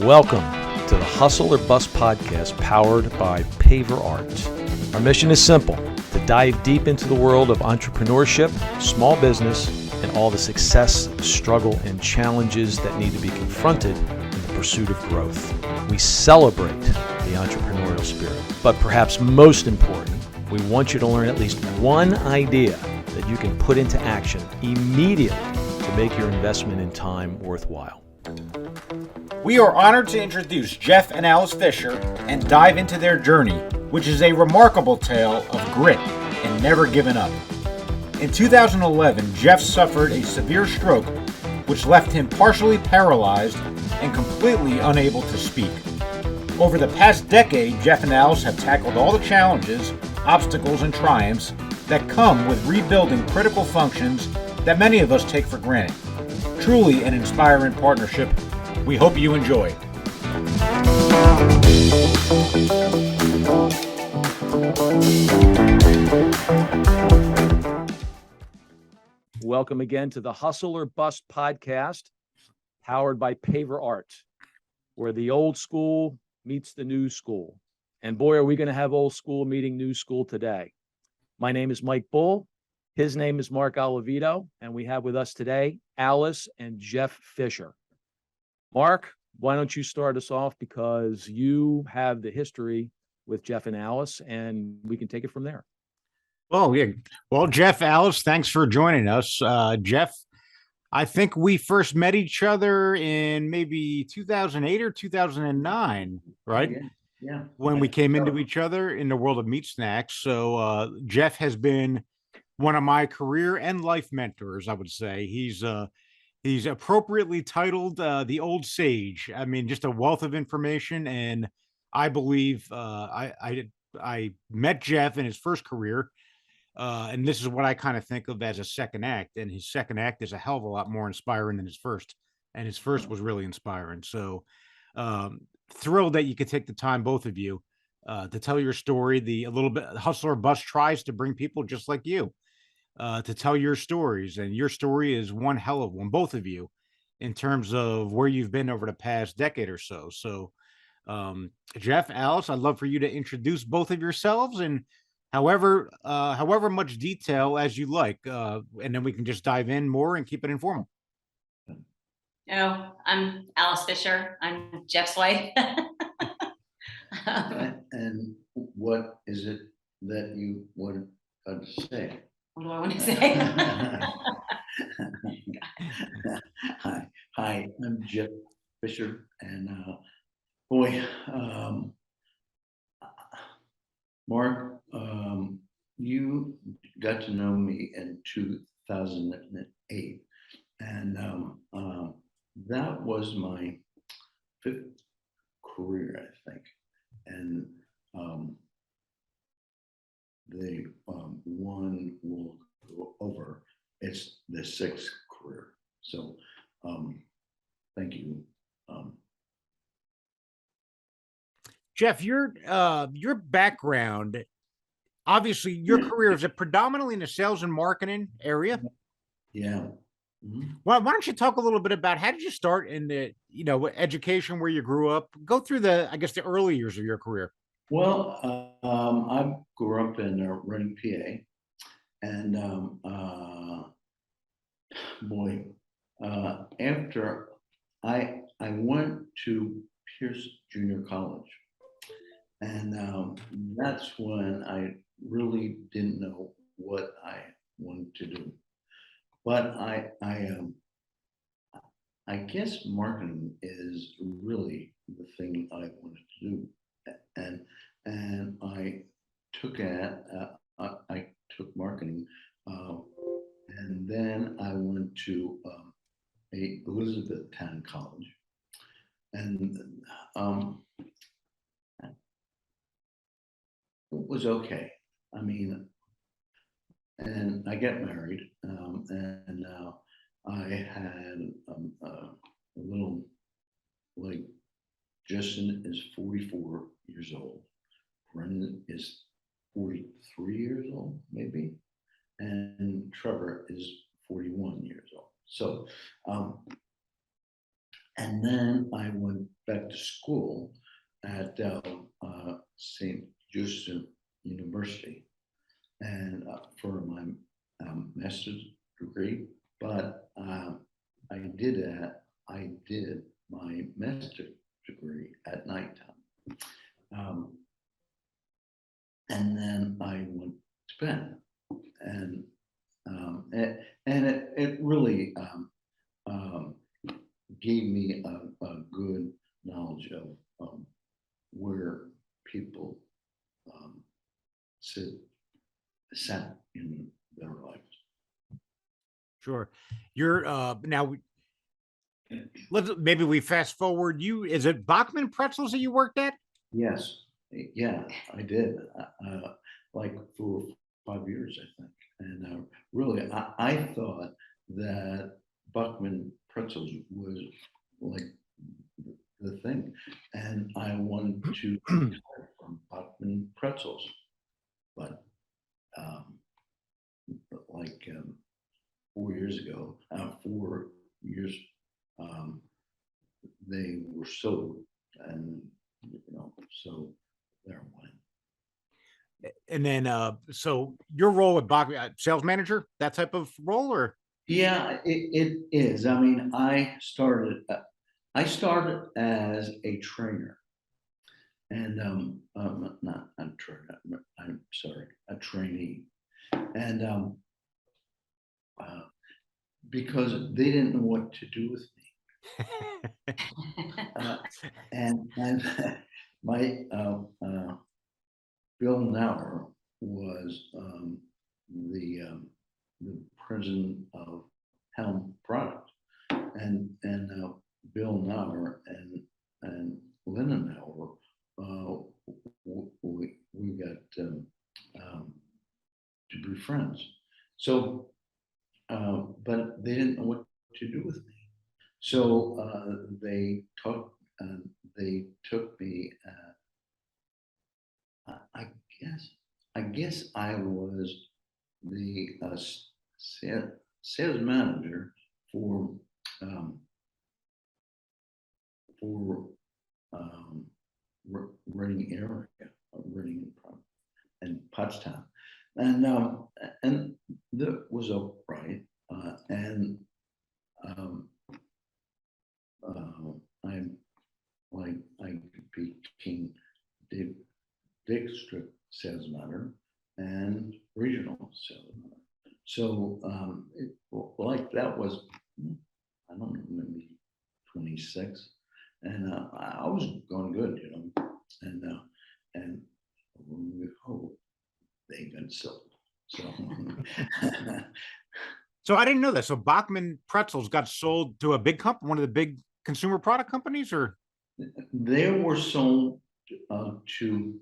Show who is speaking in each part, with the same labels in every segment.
Speaker 1: Welcome to the Hustle or Bust podcast powered by Paver Art. Our mission is simple: to dive deep into the world of entrepreneurship, small business, and all the success, struggle, and challenges that need to be confronted in the pursuit of growth. We celebrate the entrepreneurial spirit, but perhaps most important, we want you to learn at least one idea that you can put into action immediately to make your investment in time worthwhile.
Speaker 2: We are honored to introduce Jeff and Alice Fisher and dive into their journey, which is a remarkable tale of grit and never giving up. In 2011, Jeff suffered a severe stroke, which left him partially paralyzed and completely unable to speak. Over the past decade, Jeff and Alice have tackled all the challenges, obstacles, and triumphs that come with rebuilding critical functions that many of us take for granted. Truly an inspiring partnership. We hope you enjoy.
Speaker 1: Welcome again to the Hustle or Bust podcast, powered by Paver Art, where the old school meets the new school. And boy, are we going to have old school meeting new school today. My name is Mike Bull. His name is Mark Oliveto, and we have with us today Alice and Jeff Fisher. Mark, why don't you start us off, because you have the history with Jeff and Alice, and we can take it from there.
Speaker 2: Oh, yeah. Well, Jeff, Alice, thanks for joining us. Jeff, I think we first met each other in maybe 2008 or 2009, right?
Speaker 3: Yeah.
Speaker 2: When we came into each other in the world of meat snacks. So Jeff has been one of my career and life mentors, I would say. He's appropriately titled the Old Sage. I mean, just a wealth of information. And I believe I met Jeff in his first career. And this is what I kind of think of as a second act. And his second act is a hell of a lot more inspiring than his first. And his first was really inspiring. So thrilled that you could take the time, both of you, to tell your story. A little bit Hustle or Bust tries to bring people just like you to tell your stories. And your story is one hell of one, both of you, in terms of where you've been over the past decade or so. So Jeff, Alice, I'd love for you to introduce both of yourselves and however much detail as you like, and then we can just dive in more and keep it informal.
Speaker 3: Oh, I'm Alice Fisher. I'm Jeff's wife.
Speaker 4: And what is it that you want to say?
Speaker 3: What do I want to say?
Speaker 4: Hi, I'm Jeff Fisher, and boy, Mark, you got to know me in 2008, and that was my fifth career, I think, and the one will go over. It's the sixth career. So, thank you.
Speaker 2: Jeff, your background, obviously your career is predominantly in the sales and marketing area.
Speaker 4: Yeah. Mm-hmm.
Speaker 2: Well, why don't you talk a little bit about how did you start in the education, where you grew up? Go through the early years of your career.
Speaker 4: Well, I grew up in Reading, PA, and boy, after I went to Pierce Junior College, and that's when I really didn't know what I wanted to do. But I guess marketing is really the thing I wanted to do, and I took marketing, and then I went to a Elizabethtown college, and it was okay. I mean, and I get married, and I had a little, like, Justin is 44 years old. Brendan is 43 years old, maybe. And Trevor is 41 years old. So And then I went back to school at St. Joseph University and for my master's degree. But I did my master's degree at nighttime. And then I went to bed, and it really gave me a good knowledge of where people sat in their lives.
Speaker 2: Sure. You're now maybe we fast forward. Is it Bachman Pretzels that you worked at?
Speaker 4: Yes, yeah, I did. Like for 5 years, I think. And really, I thought that Buckman Pretzels was like the thing, and I wanted to retire from Buckman Pretzels, but like 4 years ago, 4 years, they were sold, and so there went.
Speaker 2: And then, so your role at Bachman, sales manager, that type of role, or?
Speaker 4: Yeah, it is. I mean, I started as a trainer, and not a trainer. I'm sorry, a trainee, and because they didn't know what to do with me, and my Bill Nauer was the president of Helm Product, and Bill Nauer and Linda Nauer, we got to be friends. So, but they didn't know what to do with me. So they took me. I guess I was the sales manager for Reading area, Reading and Pottstown, and that was upright, and I became district sales manager and regional sales manager. So that was, I don't know, maybe 26, and I was going good, and they got sold. So
Speaker 2: So I didn't know that. So Bachman Pretzels got sold to a big company, one of the big consumer product companies, or?
Speaker 4: they were sold to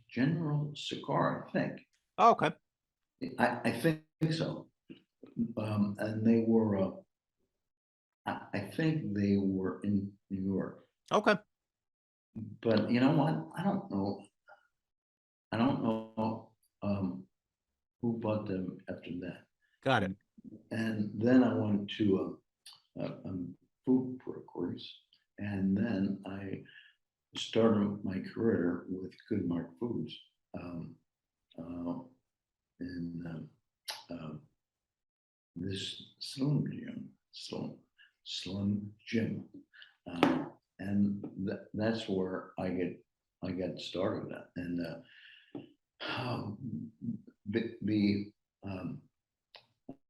Speaker 4: General Cigar, I think.
Speaker 2: Oh, okay.
Speaker 4: I think so. And they were, I think they were in New York.
Speaker 2: Okay.
Speaker 4: But you know what? I don't know who bought them after that.
Speaker 2: Got it.
Speaker 4: And then I went to food brokerage, and then I started my career with Goodmark Foods in this Slim Jim, and that's where I got started at. And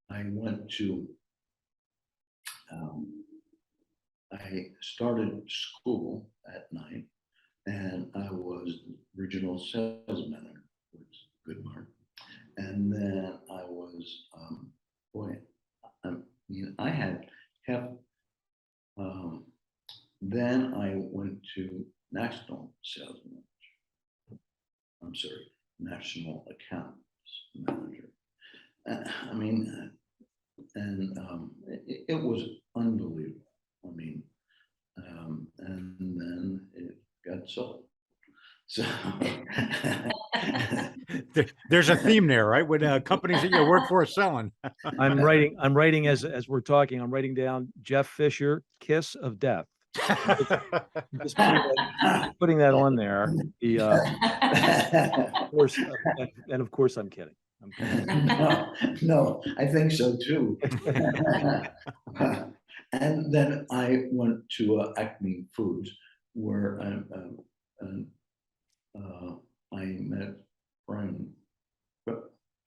Speaker 4: I went to I started school at night, and I was regional sales manager with Goodmark, and then I was I had help. Then I went to national sales manager. I'm sorry, national accounts manager. I mean, and it was unbelievable. I mean, and then it got sold. So
Speaker 2: There's a theme there, right? With companies that you work for are selling.
Speaker 1: I'm writing as we're talking, I'm writing down Jeff Fisher, Kiss of Death. Just putting that on there. Of course, and of course I'm kidding. I'm kidding.
Speaker 4: No, I think so too. And then I went to Acme Foods, where I met Brian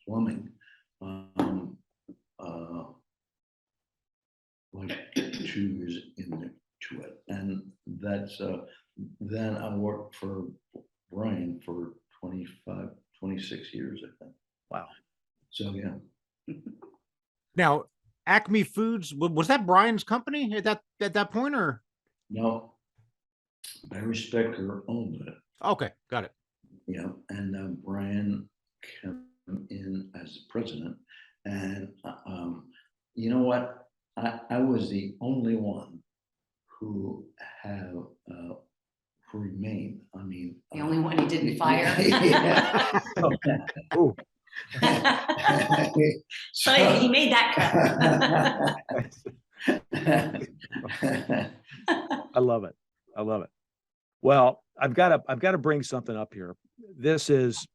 Speaker 4: Plumbing, like 2 years into it, and that's then I worked for Brian for 25, 26 years, I think.
Speaker 1: Wow.
Speaker 4: So yeah.
Speaker 2: Now, Acme Foods, was that Brian's company at that point, or?
Speaker 4: No, Barry Specker owned it.
Speaker 2: Okay, got it.
Speaker 4: Yeah, and Brian came in as the president, and you know what? I was the only one who have who remained. I mean,
Speaker 3: The only one he didn't fire.
Speaker 4: Yeah.
Speaker 1: Ooh,
Speaker 3: So he made that cut.
Speaker 1: I love it. I love it. Well, I've got to bring something up here. This is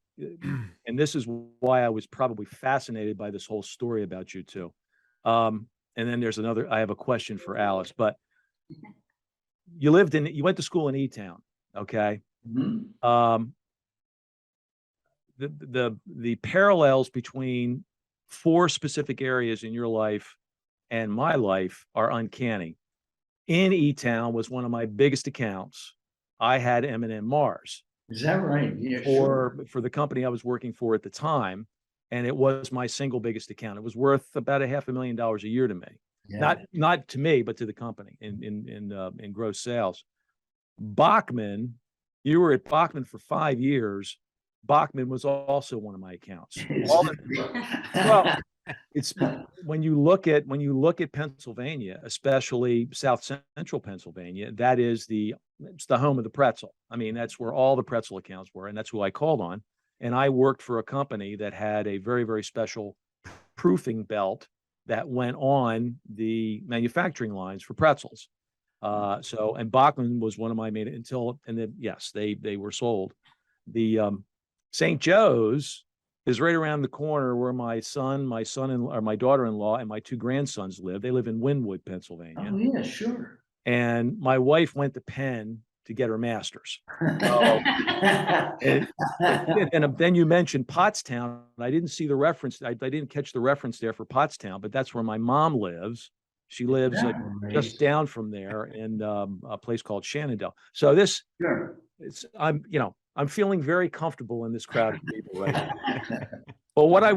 Speaker 1: why I was probably fascinated by this whole story about you two. And then there's another. I have a question for Alice, but you went to school in E-Town, okay?
Speaker 4: Mhm.
Speaker 1: The parallels between 4 specific areas in your life and my life are uncanny. In E-Town was one of my biggest accounts. I had M&M Mars
Speaker 4: Is that right? Yeah, sure.
Speaker 1: for the company I was working for at the time, and it was my single biggest account. It was worth about $500,000 a year to me.
Speaker 4: Yeah.
Speaker 1: Not to me, but to the company in gross sales. Bachman, you were at Bachman for 5 years. Bachman was also one of my accounts. Well, it's when you look at Pennsylvania, especially South Central Pennsylvania, it's the home of the pretzel. I mean, that's where all the pretzel accounts were, and that's who I called on. And I worked for a company that had a very, very special proofing belt that went on the manufacturing lines for pretzels. And Bachman was one of my main yes, they were sold. The St. Joe's is right around the corner where my daughter-in-law, and my 2 grandsons live. They live in Wynwood, Pennsylvania.
Speaker 4: Oh yeah, sure.
Speaker 1: And my wife went to Penn to get her master's. So, and then you mentioned Pottstown. I didn't see the reference. I didn't catch the reference there for Pottstown, but that's where my mom lives. She lives just down from there in a place called Shenandoah. So
Speaker 4: Sure.
Speaker 1: I'm feeling very comfortable in this crowd of people right now. But what I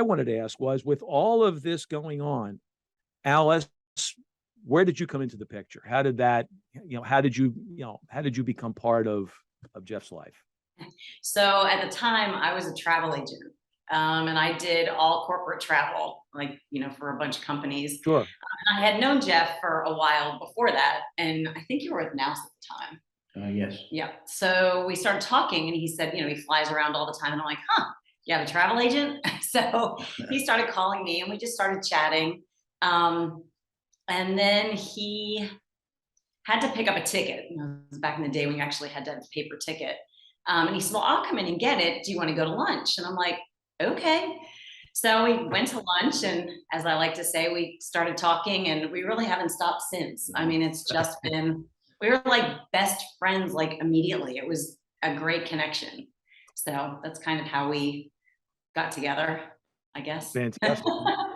Speaker 1: wanted to ask was, with all of this going on, Alice, where did you come into the picture? How did you become part of Jeff's life?
Speaker 3: So at the time I was a travel agent. And I did all corporate travel, for a bunch of companies.
Speaker 1: Sure.
Speaker 3: And I had known Jeff for a while before that. And I think you were with Nouse at the time.
Speaker 4: Yes.
Speaker 3: Yeah. So we started talking, and he said, he flies around all the time. And I'm like, you have a travel agent? So he started calling me, and we just started chatting. And then he had to pick up a ticket. It was back in the day when you actually had to have a paper ticket. And he said, well, I'll come in and get it. Do you want to go to lunch? And I'm like, okay. So we went to lunch, and as I like to say, we started talking, and we really haven't stopped since. I mean, it's just been, we were like best friends, immediately. It was a great connection. So that's kind of how we got together, I guess.
Speaker 1: Fantastic.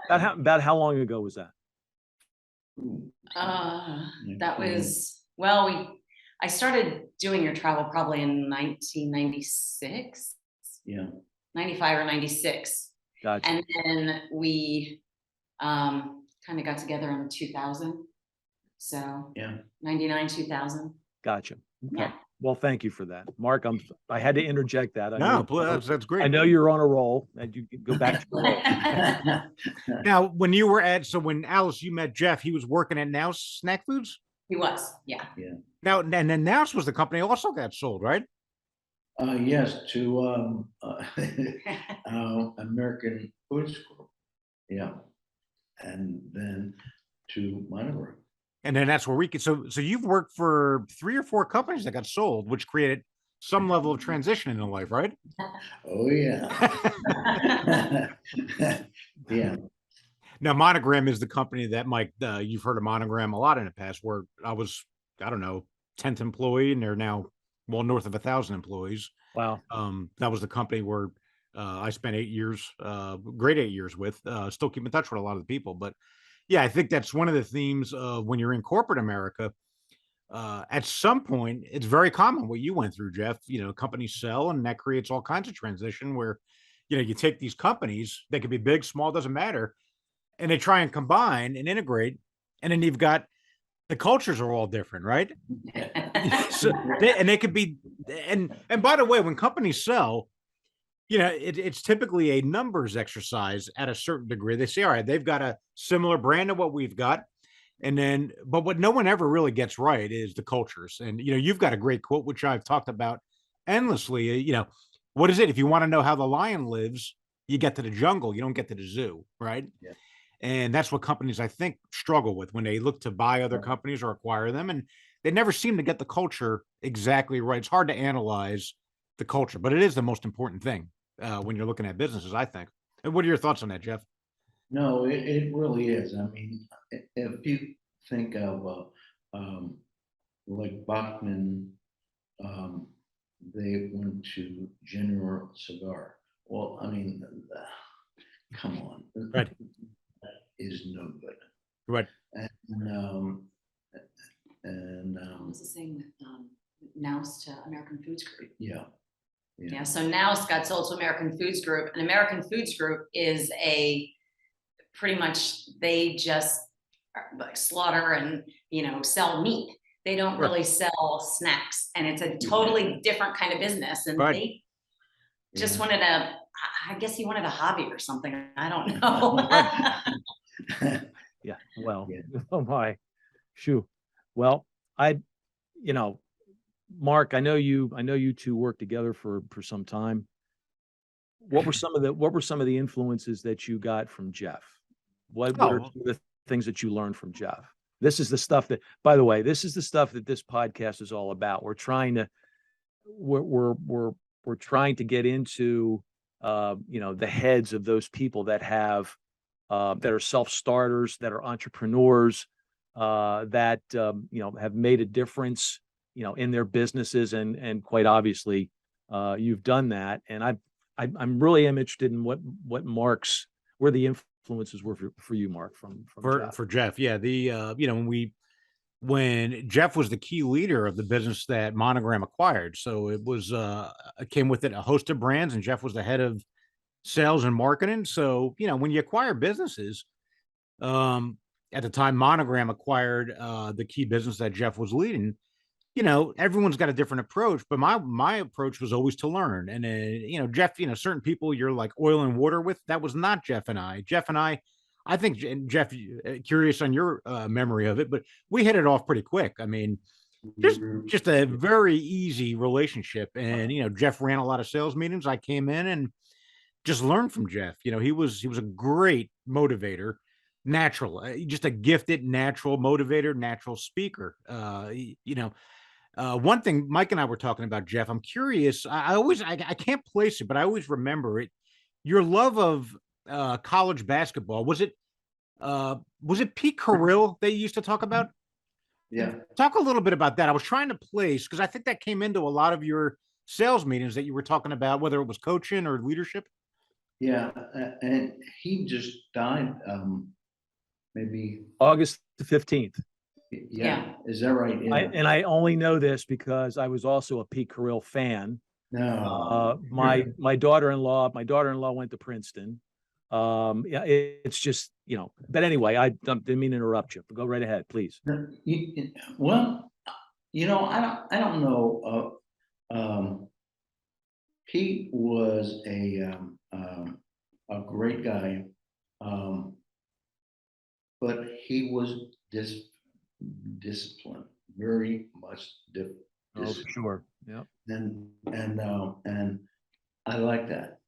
Speaker 1: About how long ago was that?
Speaker 3: That was, I started doing your travel probably in 1996.
Speaker 4: Yeah. 95
Speaker 3: or 96.
Speaker 1: Gotcha.
Speaker 3: And then we kind of got together in 2000. So
Speaker 4: Yeah.
Speaker 3: 99, 2000.
Speaker 1: Gotcha. Okay.
Speaker 3: Yeah.
Speaker 1: Well, thank you for that, Mark. I had to interject that.
Speaker 2: That's great.
Speaker 1: I know you're on a roll, and you can go back to the roll.
Speaker 2: Now, when Alice, you met Jeff, he was working at Nouse Snack Foods?
Speaker 3: He was, yeah.
Speaker 4: Yeah.
Speaker 2: Now, and then Nouse was the company also got sold, right?
Speaker 4: Yes, to American Foods Group. Yeah, and then to Monogram.
Speaker 2: And then that's where we could. So you've worked for 3 or 4 companies that got sold, which created some level of transition in the life, right?
Speaker 4: Oh yeah, yeah,
Speaker 2: Now, Monogram is the company that Mike, you've heard of Monogram a lot in the past, where I was, I don't know, 10th employee, and they're now well north of 1,000 employees.
Speaker 1: Wow.
Speaker 2: That was the company where I spent 8 years, great 8 years with. Still keep in touch with a lot of the people, but yeah, I think that's one of the themes of when you're in corporate America. At some point, it's very common what you went through, Jeff. Companies sell, and that creates all kinds of transition where, you take these companies, they could be big, small, doesn't matter, and they try and combine and integrate, and then you've got the cultures are all different, right? So they could be, and by the way, when companies sell, it's typically a numbers exercise at a certain degree. They say, all right, they've got a similar brand to what we've got. And then, but what no one ever really gets right is the cultures. And, you've got a great quote, which I've talked about endlessly. What is it? If you want to know how the lion lives, you get to the jungle, you don't get to the zoo, right?
Speaker 4: yeah.
Speaker 2: And that's what companies, I think, struggle with when they look to buy other companies or acquire them. And they never seem to get the culture exactly right. It's hard to analyze the culture, but it is the most important thing when you're looking at businesses, I think. And what are your thoughts on that, Jeff?
Speaker 4: No, it really is. I mean, if you think of like Bachman, um, they went to General Cigar. Well, I mean, come on,
Speaker 2: Right.
Speaker 4: that is no good.
Speaker 2: Right.
Speaker 4: And
Speaker 3: It was the same with Nouse to American Foods Group.
Speaker 4: yeah,
Speaker 3: Yeah, so Nouse got sold to American Foods Group, and American Foods Group is pretty much they just like slaughter and sell meat. They don't
Speaker 2: Sure.
Speaker 3: really sell snacks, and it's a totally different kind of business. And
Speaker 2: Right.
Speaker 3: they just
Speaker 4: yeah.
Speaker 3: wanted I guess he wanted a hobby or something. I don't know.
Speaker 1: Yeah. Well,
Speaker 4: Yeah.
Speaker 1: oh my, shoo. Well, you know, Mark, I know you two worked together for some time. What were some of the influences that you got from Jeff? What are
Speaker 2: Oh,
Speaker 1: some of the things that you learned from Jeff? This is the stuff that, by the way, this is the stuff that this podcast is all about. We're trying to we're trying to get into the heads of those people that have that are self-starters, that are entrepreneurs, that have made a difference, in their businesses, and quite obviously, you've done that. And I'm really am interested in what where the influences were for you, Mark, from Jeff.
Speaker 2: for Jeff, yeah. When Jeff was the key leader of the business that Monogram acquired, so it came with it a host of brands, and Jeff was the head of sales and marketing. So when you acquire businesses, um, at the time Monogram acquired the key business that Jeff was leading. Everyone's got a different approach, but my approach was always to learn. And then, Jeff, certain people you're like oil and water with. That was not Jeff and I. I think, and Jeff, curious on your memory of it, but we hit it off pretty quick. I mean, just a very easy relationship. And Jeff ran a lot of sales meetings. I came in and just learned from Jeff. He was a great motivator, natural, just a gifted natural motivator, natural speaker. One thing Mike and I were talking about, Jeff, I'm curious. I can't place it, but I always remember it. Your love of college basketball, was it Pete Carrill they used to talk about?
Speaker 4: Yeah,
Speaker 2: Talk a little bit about that. I was trying to place because I think that came into a lot of your sales meetings that you were talking about, whether it was coaching or leadership.
Speaker 4: yeah, and he just died. Maybe,
Speaker 1: August the 15th.
Speaker 4: yeah.
Speaker 3: Yeah.
Speaker 4: Is that right? Yeah.
Speaker 1: I only know this because I was also a Pete Carrill fan.
Speaker 4: No.
Speaker 1: My daughter-in-law went to Princeton. Yeah, it's just, but anyway, I didn't mean to interrupt you. Go right ahead, please.
Speaker 4: Well, I don't know. Pete was a great guy, but he was disciplined, very much
Speaker 1: Oh, for sure. Yep.
Speaker 4: And I like that,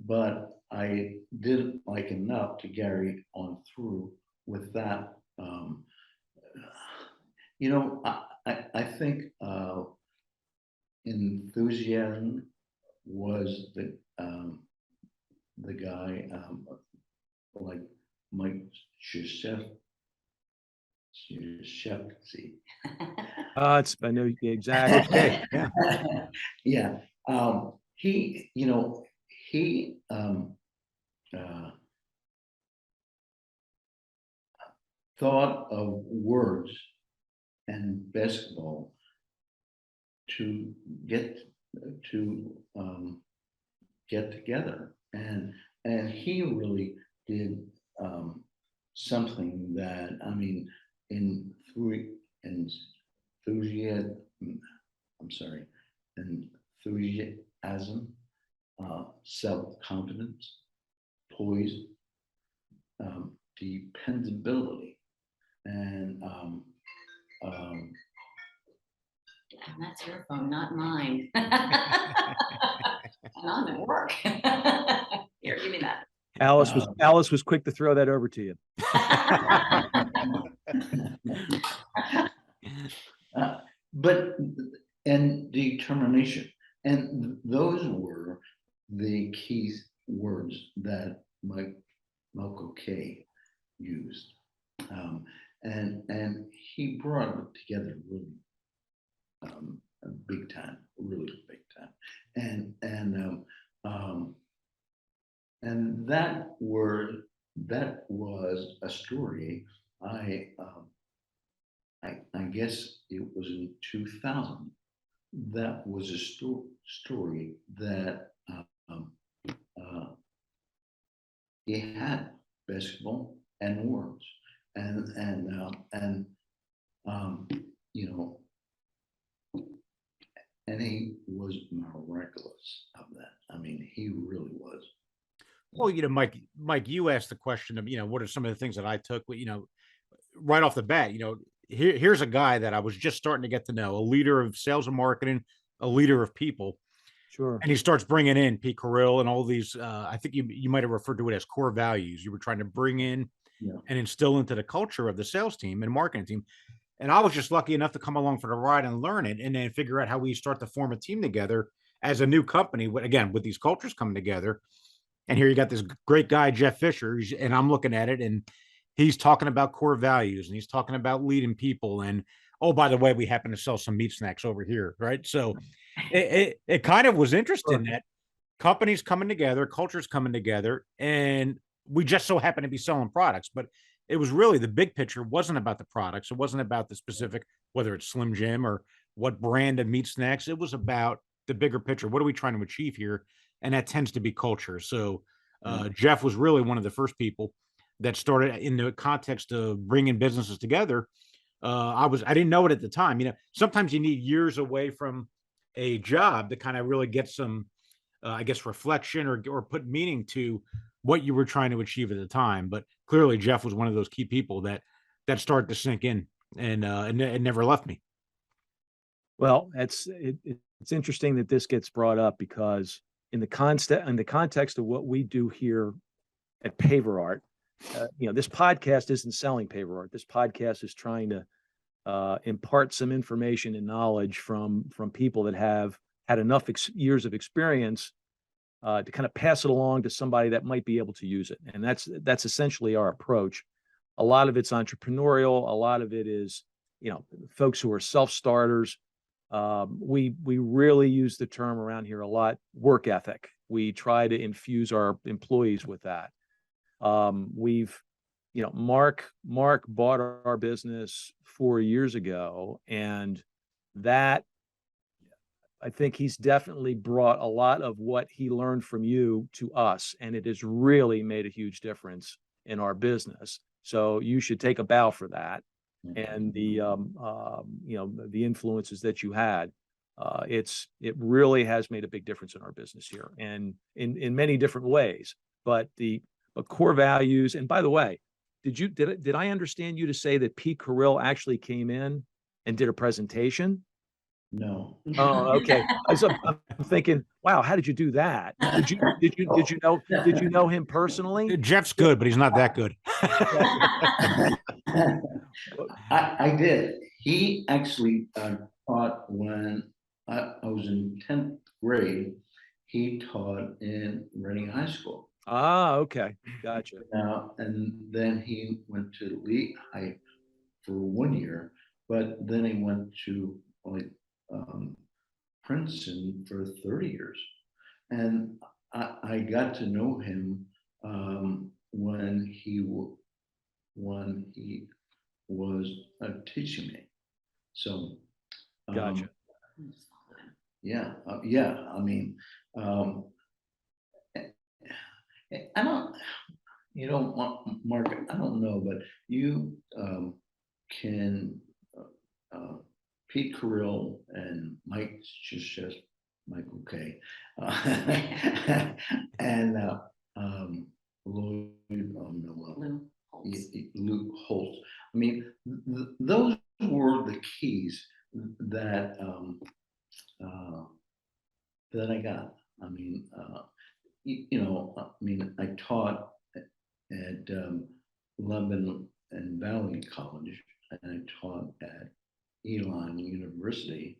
Speaker 4: but I didn't like enough to carry on through with that. I think enthusiasm was the guy like Mike Krzyzewski.
Speaker 1: I know exactly.
Speaker 2: Yeah.
Speaker 4: Yeah. He, he thought of words and basketball to get to get together, and he really did something that, I mean, in three enthusiasm, I'm sorry, enthusiasm, self-confidence, poise, dependability, and
Speaker 3: And that's your phone, not mine. And I'm at work. Here, give me that.
Speaker 1: Alice was quick to throw that over to you.
Speaker 4: but and determination, and those were the key words that Michael K used, and he brought it together really big time, really big time, and that was a story. I guess it was in 2000. That was a story that he had basketball and words, and you know, and he was miraculous of that. I mean, he really was.
Speaker 2: Well, Mike, you asked the question of, what are some of the things that I took, right off the bat, here's a guy that I was just starting to get to know, a leader of sales and marketing, a leader of people.
Speaker 1: Sure.
Speaker 2: And he starts bringing in Pete Carrill and all these, I think you might have referred to it as core values. You were trying to bring in and instill into the culture of the sales team and marketing team. And I was just lucky enough to come along for the ride and learn it, and then figure out how we start to form a team together as a new company, with these cultures coming together. And here you got this great guy, Jeff Fisher, and I'm looking at it, and he's talking about core values, and he's talking about leading people. And, oh, by the way, we happen to sell some meat snacks over here, right? So it kind of was interesting that companies coming together, cultures coming together, and we just so happen to be selling products. But it was really, the big picture wasn't about the products. It wasn't about the specific, whether it's Slim Jim or what brand of meat snacks. It was about the bigger picture. What are we trying to achieve here? And that tends to be culture. So Jeff was really one of the first people that started in the context of bringing businesses together. I didn't know it at the time. Sometimes you need years away from a job to kind of really get some, I guess, reflection or put meaning to what you were trying to achieve at the time. But clearly, Jeff was one of those key people that started to sink in, and it never left me.
Speaker 1: Well, it's interesting that this gets brought up, because in the context of what we do here at Paver Art, this podcast isn't selling Paver Art. This podcast is trying to impart some information and knowledge from people that have had enough years of experience to kind of pass it along to somebody that might be able to use it. And that's essentially our approach. A lot of it's entrepreneurial. A lot of it is, folks who are self-starters. We really use the term around here a lot, work ethic. We try to infuse our employees with that. Mark bought our business 4 years ago, and that, I think he's definitely brought a lot of what he learned from you to us, and it has really made a huge difference in our business. So you should take a bow for that. And the influences that you had, it really has made a big difference in our business here, and in many different ways. But core values. And by the way, did I understand you to say that Pete Carrill actually came in and did a presentation?
Speaker 4: No.
Speaker 1: Oh, okay. I'm thinking, wow, how did you do that? Did you know him personally?
Speaker 2: Jeff's good, but he's not that good.
Speaker 4: I did. He actually taught when I was in 10th grade. He taught in Reading High School.
Speaker 1: Ah, okay. Gotcha.
Speaker 4: And then he went to Lee High for 1 year, but then he went to like Princeton for 30 years. And I got to know him when he was teaching me. So,
Speaker 1: Gotcha.
Speaker 4: yeah, yeah. I mean, I don't, Mark, I don't know, but you can, Pete Carrill and Mike just Michael K. And Lloyd
Speaker 3: Lou Holtz.
Speaker 4: Luke Holt. I mean, those were the keys that that I got. I mean, I mean, I taught at Lebanon and Valley College, and I taught at Elon University,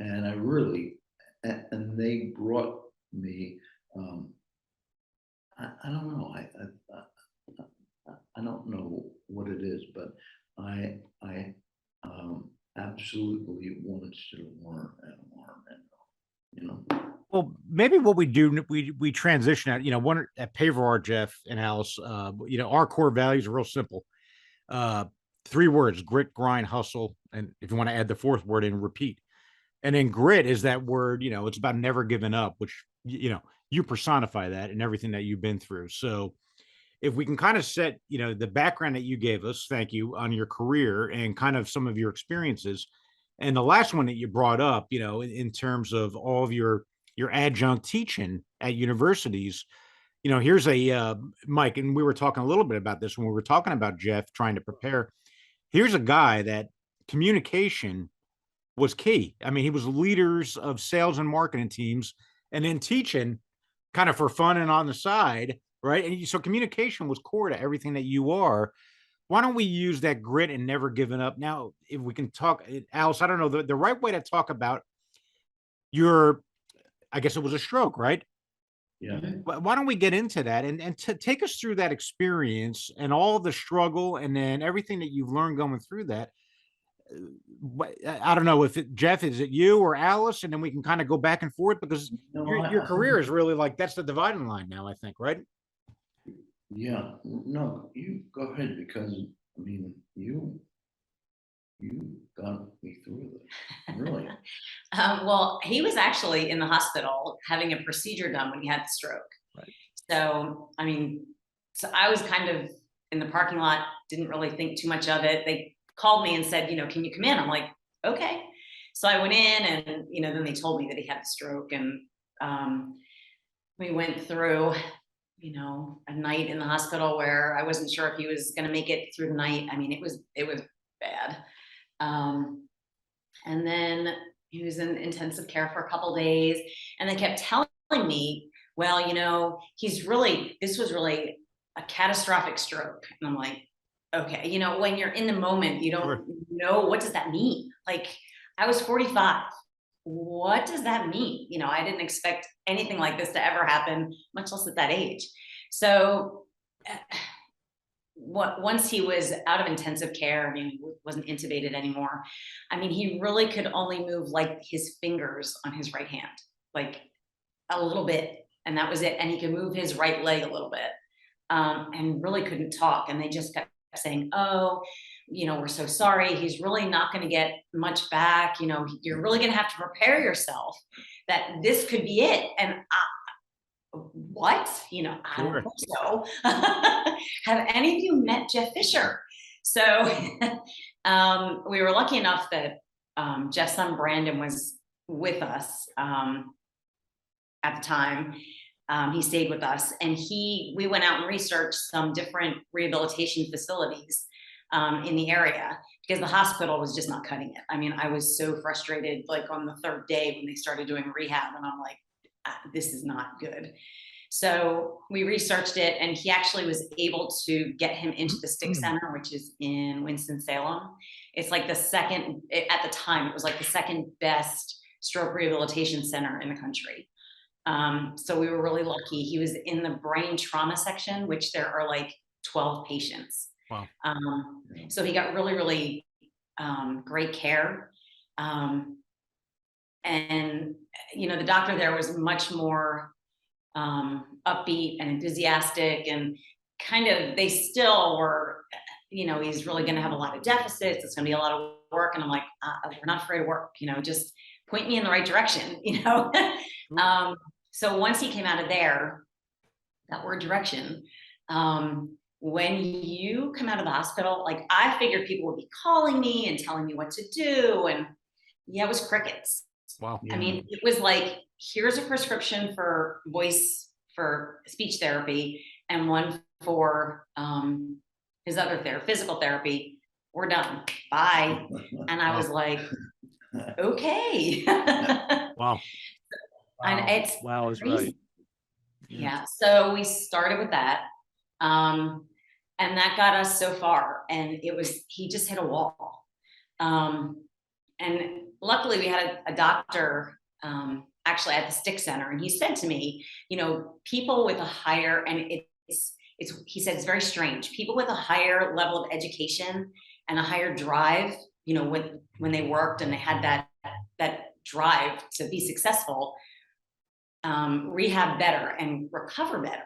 Speaker 4: and I really, and they brought me. I don't know. I don't know what it is, but I absolutely wanted to learn and
Speaker 2: Well, maybe what we do, we transition out, one at Paver, Jeff and Alice, our core values are real simple. 3 words: grit, grind, hustle. And if you want to add the 4th word in, repeat. And then grit is that word, it's about never giving up, which, you personify that in everything that you've been through. So if we can kind of set, the background that you gave us, thank you, on your career and kind of some of your experiences. And the last one that you brought up, in terms of all of your adjunct teaching at universities, here's a Mike, and we were talking a little bit about this when we were talking about Jeff trying to prepare. Here's a guy that communication was key. I mean, he was leaders of sales and marketing teams, and then teaching kind of for fun and on the side, right? And so communication was core to everything that you are. Why don't we use that grit and never giving up? Now, if we can talk, Alice, I don't know the right way to talk about your, I guess it was a stroke, right?
Speaker 4: yeah.
Speaker 2: Why don't we get into that and to take us through that experience and all the struggle and then everything that you've learned going through that? I don't know if Jeff, is it you or Alice? And then we can kind of go back and forth because your career is really like, that's the dividing line now, I think, right?
Speaker 4: Yeah, no, you go ahead, because I mean, you got me through this, really.
Speaker 3: Well, he was actually in the hospital having a procedure done when he had the stroke.
Speaker 1: Right.
Speaker 3: So, I mean, so I was kind of in the parking lot, didn't really think too much of it. They called me and said, can you come in? I'm like, okay. So I went in and, then they told me that he had a stroke, and we went through, a night in the hospital where I wasn't sure if he was going to make it through the night. I mean, it was bad. And then he was in intensive care for a couple days, and they kept telling me, well, this was really a catastrophic stroke. And I'm like, okay, when you're in the moment, you don't know, what does that mean? Like, I was 45. What does that mean? I didn't expect anything like this to ever happen, much less at that age. So once he was out of intensive care, he wasn't intubated anymore. I mean, he really could only move like his fingers on his right hand, like a little bit, and that was it. And he could move his right leg a little bit, and really couldn't talk. And they just kept saying, oh, we're so sorry. He's really not going to get much back. You're really going to have to prepare yourself that this could be it. And what? I don't think so. Have any of you met Jeff Fisher? So we were lucky enough that Jeff's son Brandon was with us at the time. He stayed with us, and we went out and researched some different rehabilitation facilities in the area, because the hospital was just not cutting it. I mean, I was so frustrated, like on the third day when they started doing rehab, and I'm like, this is not good. So we researched it, and he actually was able to get him into the Stick Center, which is in Winston-Salem. It's like the second, at the time, it was like the second best stroke rehabilitation center in the country. So we were really lucky. He was in the brain trauma section, which there are like 12 patients.
Speaker 2: Wow.
Speaker 3: So he got really, really great care. And, you know, the doctor there was much more upbeat and enthusiastic, and kind of, they still were, you know, he's really going to have a lot of deficits. It's going to be a lot of work. And I'm like, we're not afraid of work, you know, just point me in the right direction, you know? So once he came out of there, that word direction, when you come out of the hospital, like I figured people would be calling me and telling me what to do. And yeah, it was crickets.
Speaker 2: Wow.
Speaker 3: I mean, it was like, here's a prescription for speech therapy, and one for his other therapy, physical therapy. We're done. Bye. And I was like, okay.
Speaker 2: Wow.
Speaker 3: And it's
Speaker 1: Wow is
Speaker 3: crazy.
Speaker 1: right.
Speaker 3: Yeah. So we started with that. And that got us so far. And he just hit a wall. And luckily we had a doctor, actually at the Stick Center. And he said to me, you know, people with a higher, and he said, it's very strange. People with a higher level of education and a higher drive, you know, when they worked and they had that drive to be successful, rehab better and recover better.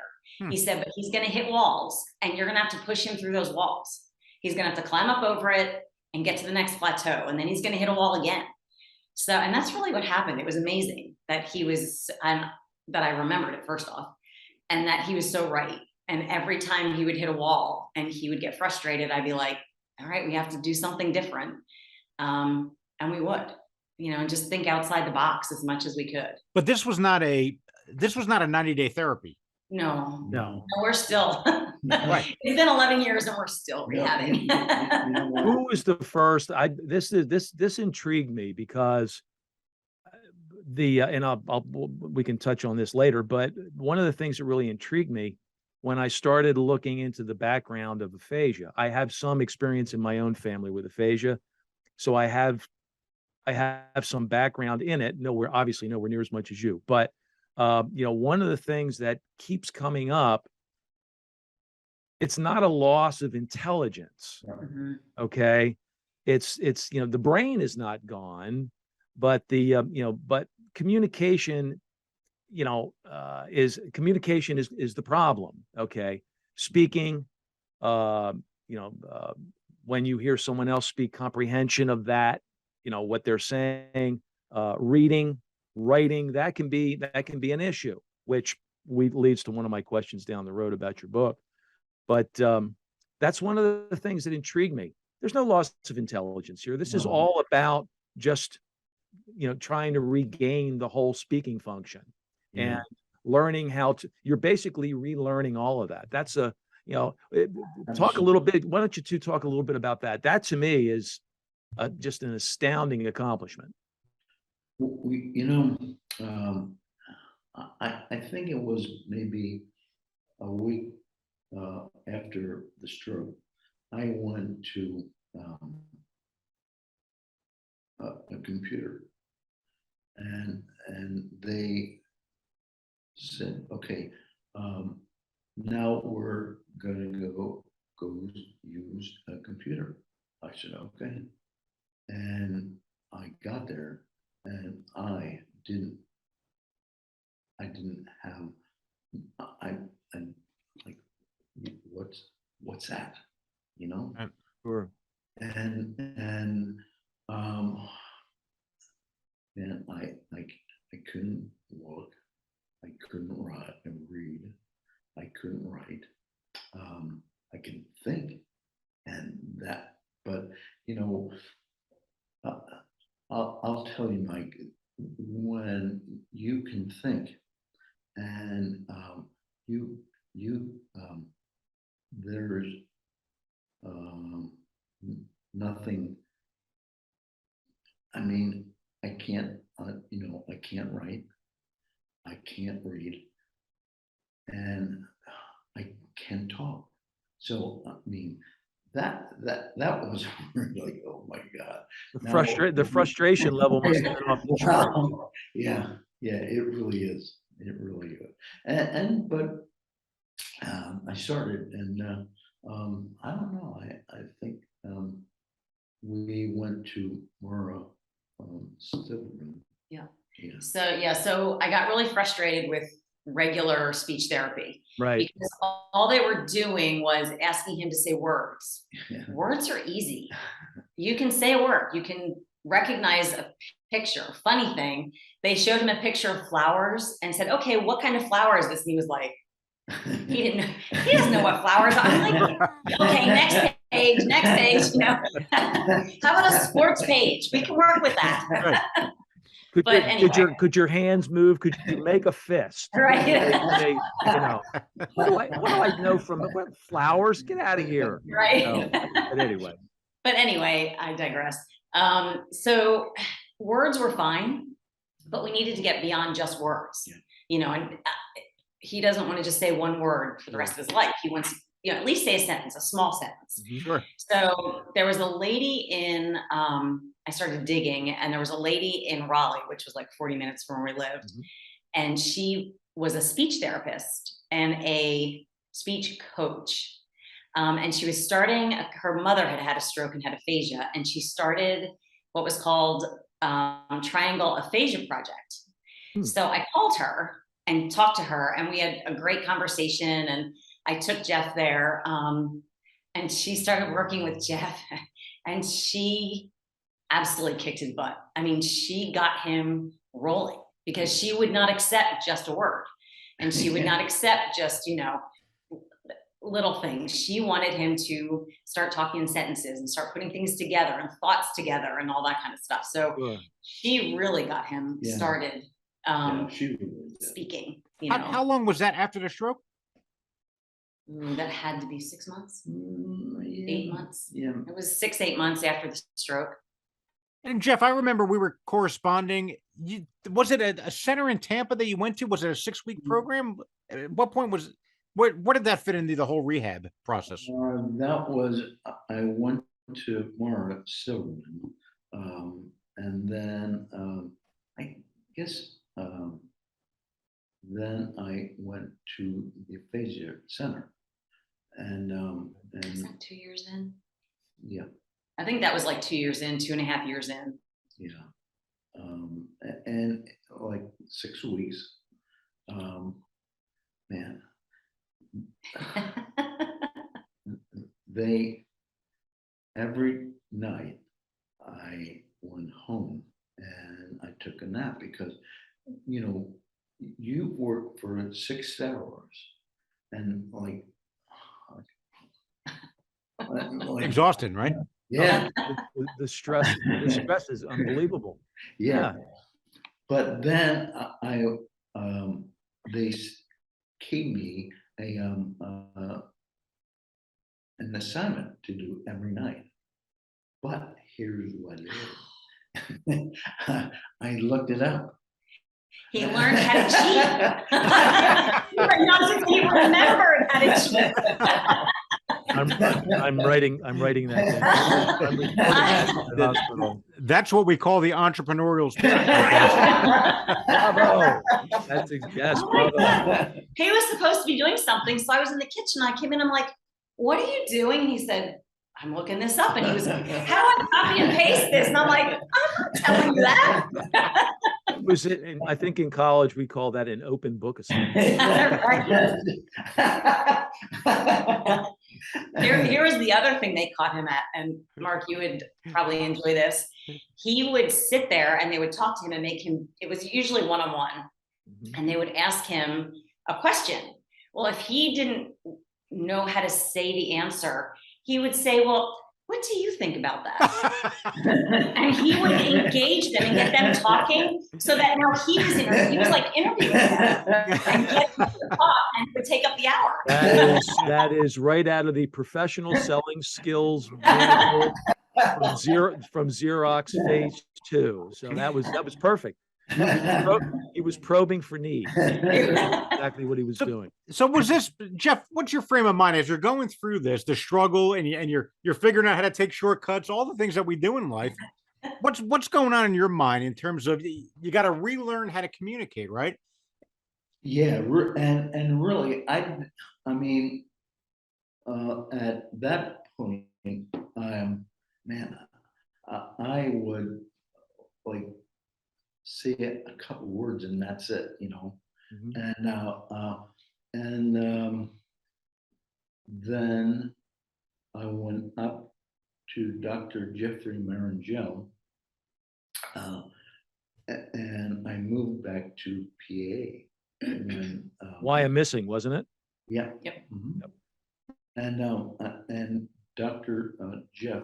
Speaker 3: He said, but he's going to hit walls, and you're going to have to push him through those walls. He's going to have to climb up over it and get to the next plateau, and then he's going to hit a wall again. So, and that's really what happened. It was amazing that that I remembered it, first off, and that he was so right. And every time he would hit a wall and he would get frustrated, I'd be like, all right, we have to do something different. And we would, you know, and just think outside the box as much as we could.
Speaker 2: But this was not a 90-day therapy.
Speaker 3: No, we're still,
Speaker 2: Right.
Speaker 3: It's been 11 years and we're still rehabbing.
Speaker 1: Who was the first? This intrigued me because and we can touch on this later, but one of the things that really intrigued me when I started looking into the background of aphasia, I have some experience in my own family with aphasia, so I have some background in it. Obviously nowhere near as much as you, but you know, one of the things that keeps coming up, it's not a loss of intelligence.
Speaker 3: Mhm.
Speaker 1: Okay. It's, you know, the brain is not gone, but you know, but communication, you know, is the problem. Okay. Speaking, you know, when you hear someone else speak, comprehension of that, you know, what they're saying, reading, writing, that can be an issue, which leads to one of my questions down the road about your book. But that's one of the things that intrigued me. There's no loss of intelligence here. This is all about just, you know, trying to regain the whole speaking function and learning how to, you're basically relearning all of that. That's you know, talk a little bit. Why don't you two talk a little bit about that? That to me is just an astounding accomplishment.
Speaker 4: You know, I think it was maybe a week after the stroke, I went to a computer, and they said, okay, now we're going to go use a computer. I said, okay. And I got there, and I didn't have, I like, what's that, you know?
Speaker 1: Sure.
Speaker 4: And I couldn't walk, I couldn't write and read, I couldn't write, I can think, and that, but you know, I'll tell you, Mike, when you can think, and there's nothing I mean, I can't, I can't write, I can't read, and I can talk. So, I mean, that was really, oh my God.
Speaker 1: The frustration level must have been off the chart.
Speaker 4: Yeah, it really is. It really is. But I started, and I don't know. I think we went to more Silverman.
Speaker 3: Yeah.
Speaker 4: Yeah.
Speaker 3: So I got really frustrated with regular speech therapy.
Speaker 1: Right.
Speaker 3: Because all they were doing was asking him to say words.
Speaker 4: Yeah.
Speaker 3: Words are easy. You can say a word. You can recognize a picture. Funny thing, they showed him a picture of flowers and said, okay, what kind of flower is this? And he was like, he didn't know. He doesn't know what flowers are. I'm like, okay, next page, you know. How about a sports page? We can work with that.
Speaker 2: Right.
Speaker 1: Could your hands move? Could you make a fist?
Speaker 3: Right.
Speaker 1: What do I know from what flowers? Get out of here.
Speaker 3: Right.
Speaker 1: No, but anyway,
Speaker 3: I digress. So words were fine, but we needed to get beyond just words.
Speaker 4: Yeah.
Speaker 3: And he doesn't want to just say one word for the rest of his life. He wants, at least say a sentence, a small sentence.
Speaker 2: Sure.
Speaker 3: So there was a lady in, I started digging, and there was a lady in Raleigh, which was like 40 minutes from where we lived.
Speaker 2: Mm-hmm.
Speaker 3: And she was a speech therapist and a speech coach. And she was starting, her mother had had a stroke and had aphasia, and she started what was called Triangle Aphasia Project. So I called her and talked to her, and we had a great conversation, and I took Jeff there, and she started working with Jeff, and she absolutely kicked his butt. I mean, she got him rolling because she would not accept just a word, and she would not accept just, little things. She wanted him to start talking in sentences and start putting things together and thoughts together and all that kind of stuff. So she really got him started
Speaker 4: She really did.
Speaker 3: speaking.
Speaker 2: How long was that after the stroke?
Speaker 3: That had to be 6 months, 8 months.
Speaker 4: Yeah.
Speaker 3: It was 6-8 months after the stroke.
Speaker 2: And Jeff, I remember we were corresponding. Was it a center in Tampa that you went to? Was it a 6-week program? At what point where did that fit into the whole rehab process?
Speaker 4: That was, I went to Mara Silverman, and then I guess then I went to the aphasia center, and
Speaker 3: Was that 2 years in?
Speaker 4: Yeah.
Speaker 3: I think that was like 2 years in, 2.5 years in.
Speaker 4: Yeah. And like 6 weeks. Man. Every night I went home and I took a nap because, you work for 6 hours and like
Speaker 2: Exhausting, right?
Speaker 4: Yeah.
Speaker 1: The stress is unbelievable.
Speaker 4: Yeah. But then they gave me an assignment to do every night. But here's what it is. I looked it up.
Speaker 3: He learned how to cheat. But not just he remembered how to cheat.
Speaker 1: I'm writing that down.
Speaker 2: That's what we call the entrepreneurial spirit.
Speaker 1: Bravo. Yes, bravo.
Speaker 3: He was supposed to be doing something, so I was in the kitchen. I came in, I'm like, what are you doing? And he said, I'm looking this up. And he was, how do I copy and paste this? And I'm like, I'm not telling you that.
Speaker 1: I think in college we call that an open book assignment.
Speaker 3: Here was the other thing they caught him at, and Mark, you would probably enjoy this. He would sit there and they would talk to him and make him, it was usually one-on-one, and they would ask him a question. Well, if he didn't know how to say the answer, he would say, well, what do you think about that? And he would engage them and get them talking so that now he was like interviewing them and get them to talk, and it would take up the hour.
Speaker 1: That is right out of the professional selling skills manual from Xerox Phase 2. So that was perfect. He was probing for needs. Exactly what he was doing.
Speaker 2: So was this, Jeff? What's your frame of mind as you're going through this, the struggle, and you're figuring out how to take shortcuts, all the things that we do in life? What's going on in your mind in terms of you got to relearn how to communicate, right?
Speaker 4: Yeah, and really, I mean, at that point, man, I would like say a couple words and that's it, you know.
Speaker 1: Mhm.
Speaker 4: And then I went up to Dr. Jeffrey Marangel, and I moved back to PA. When,
Speaker 1: Why I'm missing, wasn't it?
Speaker 4: yeah.
Speaker 3: Yep.
Speaker 4: Mhm. And Dr. Jeff,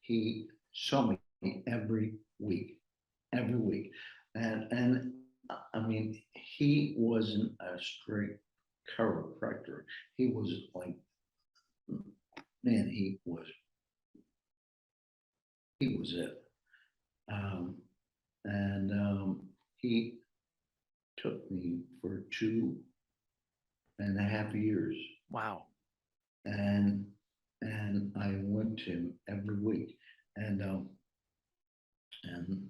Speaker 4: he saw me every week, and I mean, he wasn't a straight chiropractor. He was like, man, he was it. Um, and he took me for 2.5 years,
Speaker 1: Wow.
Speaker 4: and I went to him every week, and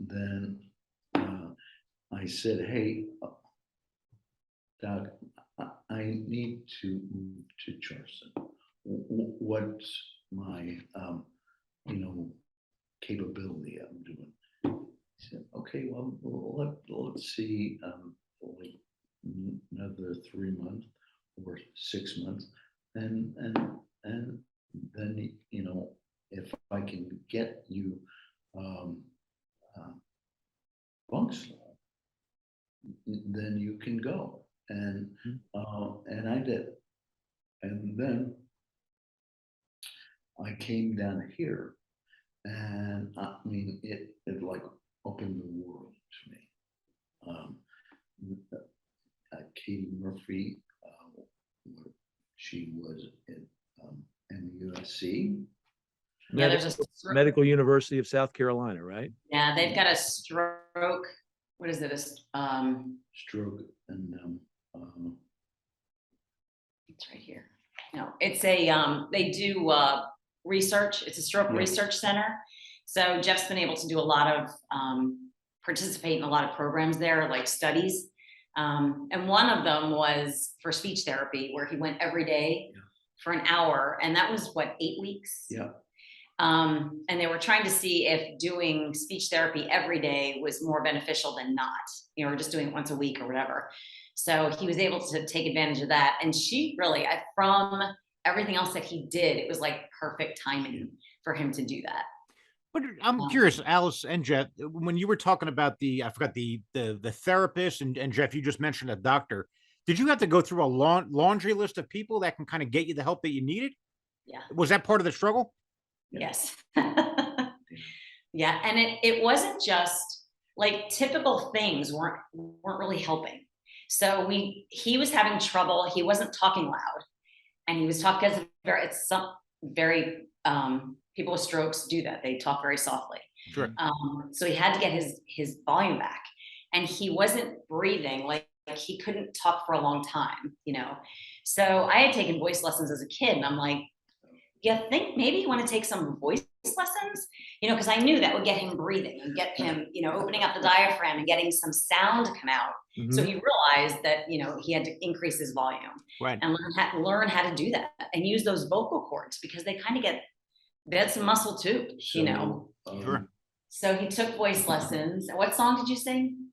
Speaker 4: then I said, "Hey, Doc, I need to move to Charleston. What's my, capability of doing?" He said, "Okay, well, let's see, like another 3 months or 6 months, and then if I can get you um, uh, functional, then you can go." And I did, and then I came down here, and I mean, it like opened the world to me. Um, Katie Murphy, she was in MUSC.
Speaker 3: Yeah, there's a
Speaker 1: Medical University of South Carolina, right?
Speaker 3: yeah, they've got a stroke. What is it?
Speaker 4: Stroke and
Speaker 3: It's right here. No, it's they do research. It's a stroke research center. So Jeff's been able to do a lot of participate in a lot of programs there, like studies. And one of them was for speech therapy, where he went every day for an hour, and that was what, 8 weeks.
Speaker 4: yeah.
Speaker 3: And they were trying to see if doing speech therapy every day was more beneficial than not, or just doing it once a week or whatever. So he was able to take advantage of that. And she really, from everything else that he did, it was like perfect timing for him to do that.
Speaker 2: But I'm curious, Alice and Jeff, when you were talking about I forgot the therapist, and Jeff, you just mentioned a doctor. Did you have to go through a laundry list of people that can kind of get you the help that you needed?
Speaker 3: Yeah.
Speaker 2: Was that part of the struggle?
Speaker 3: Yes. Yeah. And it wasn't just like typical things weren't really helping. So he was having trouble. He wasn't talking loud, and he was talking because it's some very people with strokes do that. They talk very softly.
Speaker 2: Sure.
Speaker 3: So he had to get his volume back, and he wasn't breathing, like he couldn't talk for a long time, So I had taken voice lessons as a kid, and I'm like, you think maybe you want to take some voice lessons, because I knew that would get him breathing and get him, opening up the diaphragm and getting some sound to come out.
Speaker 1: Mhm.
Speaker 3: So he realized that, he had to increase his volume
Speaker 2: Right.
Speaker 3: and learn how to do that and use those vocal cords, because they kind of get some muscle too,
Speaker 2: Sure.
Speaker 3: So he took voice lessons. What song did you sing?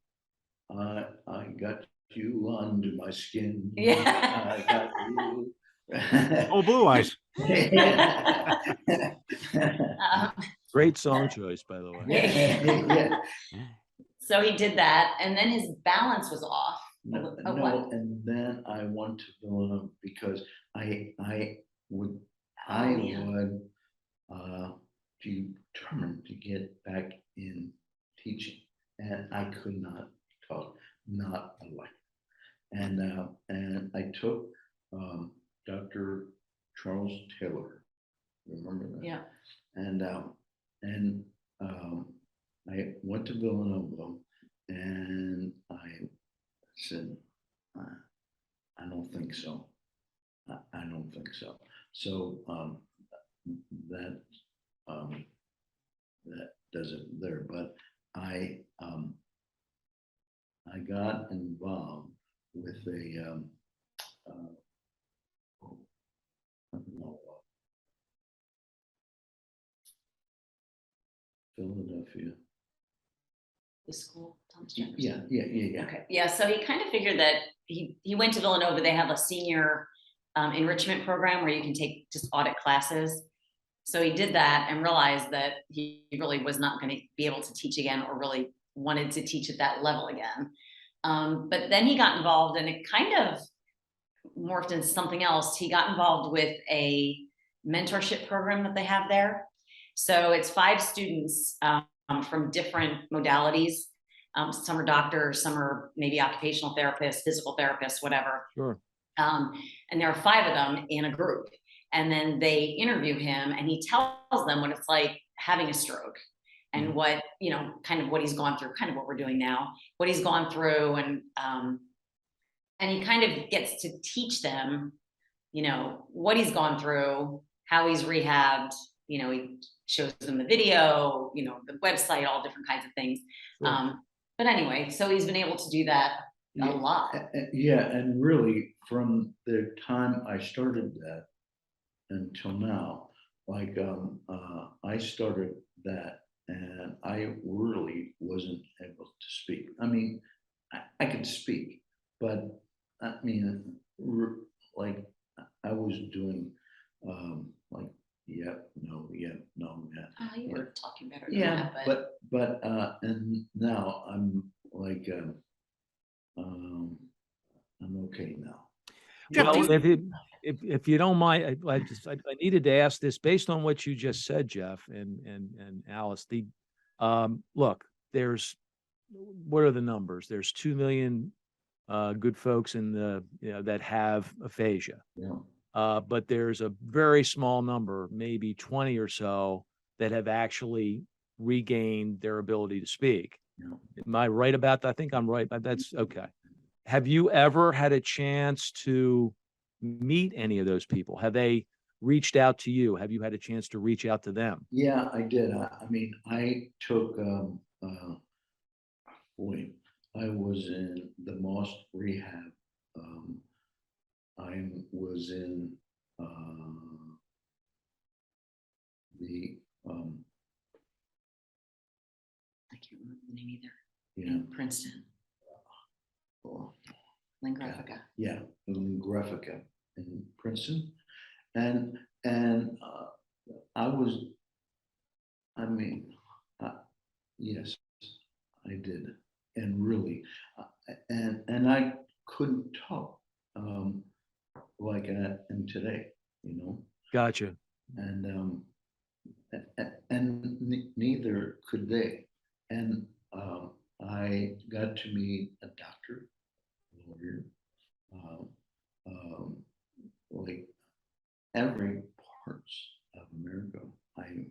Speaker 4: I got you under my skin.
Speaker 3: Yeah.
Speaker 4: I got you.
Speaker 2: Oh, Blue Eyes.
Speaker 1: Great song choice, by the way.
Speaker 4: Yeah.
Speaker 3: So he did that, and then his balance was off.
Speaker 4: No,
Speaker 3: What?
Speaker 4: and then I went to Villanova because I would determined to get back in teaching, and I could not talk, not a light. And I took Dr. Charles Taylor Remember that?
Speaker 3: Yeah.
Speaker 4: And I went to Villanova, and I said, I don't think so. I don't think so. So that that does it there. But I got involved with a I don't know, Philadelphia.
Speaker 3: The school, Thomas Jefferson.
Speaker 4: Yeah.
Speaker 3: Okay. Yeah. So he kind of figured that he went to Villanova. They have a senior enrichment program where you can take just audit classes. So he did that and realized that he really was not going to be able to teach again, or really wanted to teach at that level again. But then he got involved, and it kind of morphed into something else. He got involved with a mentorship program that they have there. So it's 5 students from different modalities. Some are doctors, some are maybe occupational therapists, physical therapists, whatever.
Speaker 1: Sure.
Speaker 3: And there are 5 of them in a group. And then they interview him, and he tells them what it's like having a stroke, and what, kind of what he's gone through, kind of what we're doing now, what he's gone through. And he kind of gets to teach them, what he's gone through, how he's rehabbed. He shows them the video, the website, all different kinds of things.
Speaker 1: Sure.
Speaker 3: But anyway, so he's been able to do that a lot.
Speaker 4: Yeah, and really from the time I started that until now, like I started that, and I really wasn't able to speak. I mean, I could speak, but I mean, like I was doing like no, yeah.
Speaker 3: You were talking better than
Speaker 4: Yeah,
Speaker 3: that,
Speaker 4: but and now I'm like I'm okay now.
Speaker 1: Well, if you don't mind, I needed to ask this based on what you just said, Jeff and Alice. Look, what are the numbers? There's 2 million good folks in the that have aphasia.
Speaker 4: Yeah.
Speaker 1: But there's a very small number, maybe 20 or so, that have actually regained their ability to speak.
Speaker 4: Yeah.
Speaker 1: Am I right about that? I think I'm right, but that's okay. Have you ever had a chance to meet any of those people? Have they reached out to you? Have you had a chance to reach out to them?
Speaker 4: Yeah, I did. I mean, I took I was in the Moss rehab. I was in the
Speaker 3: I can't remember the name either.
Speaker 4: yeah,
Speaker 3: In Princeton,
Speaker 4: oh,
Speaker 3: Lingraphica.
Speaker 4: yeah, Lingraphica in Princeton, and I was, I mean, yes, I did, and really, and I couldn't talk like I am today,
Speaker 1: Gotcha.
Speaker 4: and neither could they, and I got to meet a doctor, lawyer, like every parts of America I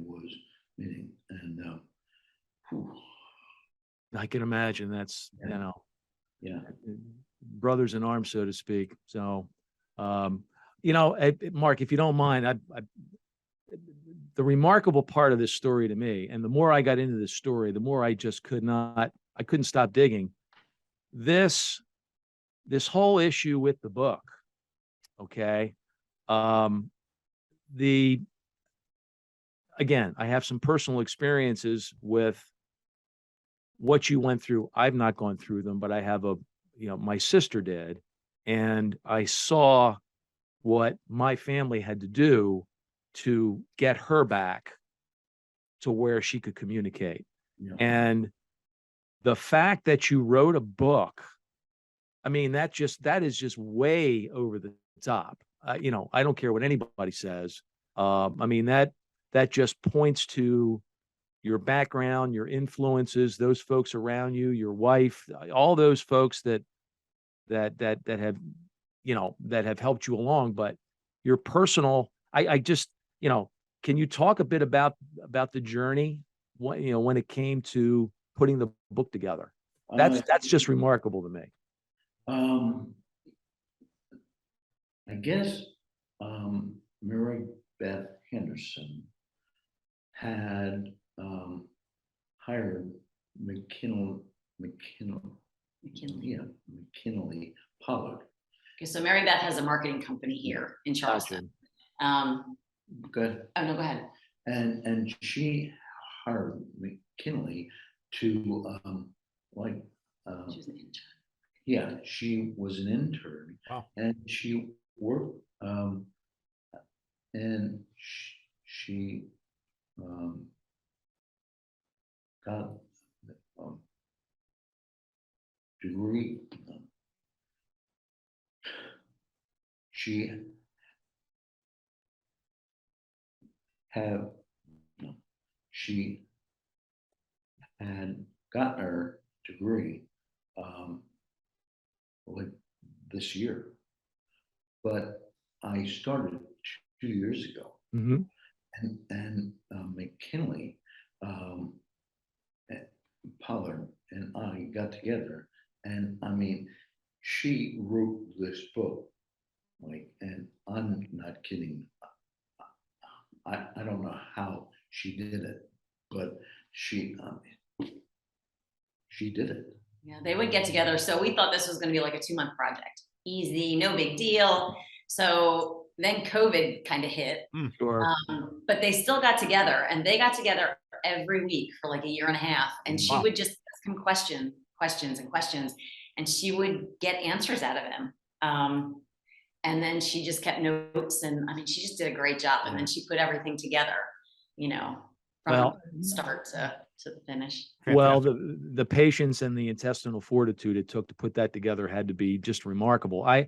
Speaker 4: was meeting, and whew,
Speaker 1: I can imagine that's,
Speaker 4: yeah.
Speaker 1: brothers in arms, so to speak. So, Mark, if you don't mind, the remarkable part of this story to me, and the more I got into this story, the more I just I couldn't stop digging. This whole issue with the book, okay? Again, I have some personal experiences with what you went through. I've not gone through them, but I have my sister did, and I saw what my family had to do to get her back to where she could communicate.
Speaker 4: Yeah.
Speaker 1: And the fact that you wrote a book, I mean, that is just way over the top. I don't care what anybody says. I mean, that just points to your background, your influences, those folks around you, your wife, all those folks that have, that have helped you along. But your personal, I just, can you talk a bit about the journey when it came to putting the book together? That's just remarkable to me.
Speaker 4: I guess Mary Beth Henderson had hired McKinley Pollard.
Speaker 3: Okay, so Mary Beth has a marketing company here in Charleston.
Speaker 4: Good.
Speaker 3: Oh no, go ahead.
Speaker 4: And she hired McKinley to
Speaker 3: She was an intern.
Speaker 4: yeah, she was an intern.
Speaker 2: Wow.
Speaker 4: And she worked and she got degree. She had gotten her degree like this year, but I started 2 years ago.
Speaker 1: Mm-hmm.
Speaker 4: And McKinley Pollard and I got together, and I mean, she wrote this book, and I'm not kidding. I don't know how she did it, but she did it.
Speaker 3: Yeah, they would get together. So we thought this was going to be like a 2-month project. Easy, no big deal. So then COVID kind of hit.
Speaker 1: Sure.
Speaker 3: But they still got together, and they got together every week for like a year and a half. And she would just ask him questions, and she would get answers out of him. And then she just kept notes, and I mean, she just did a great job. And then she put everything together, from start to the finish.
Speaker 1: Well, the patience and the intestinal fortitude it took to put that together had to be just remarkable. I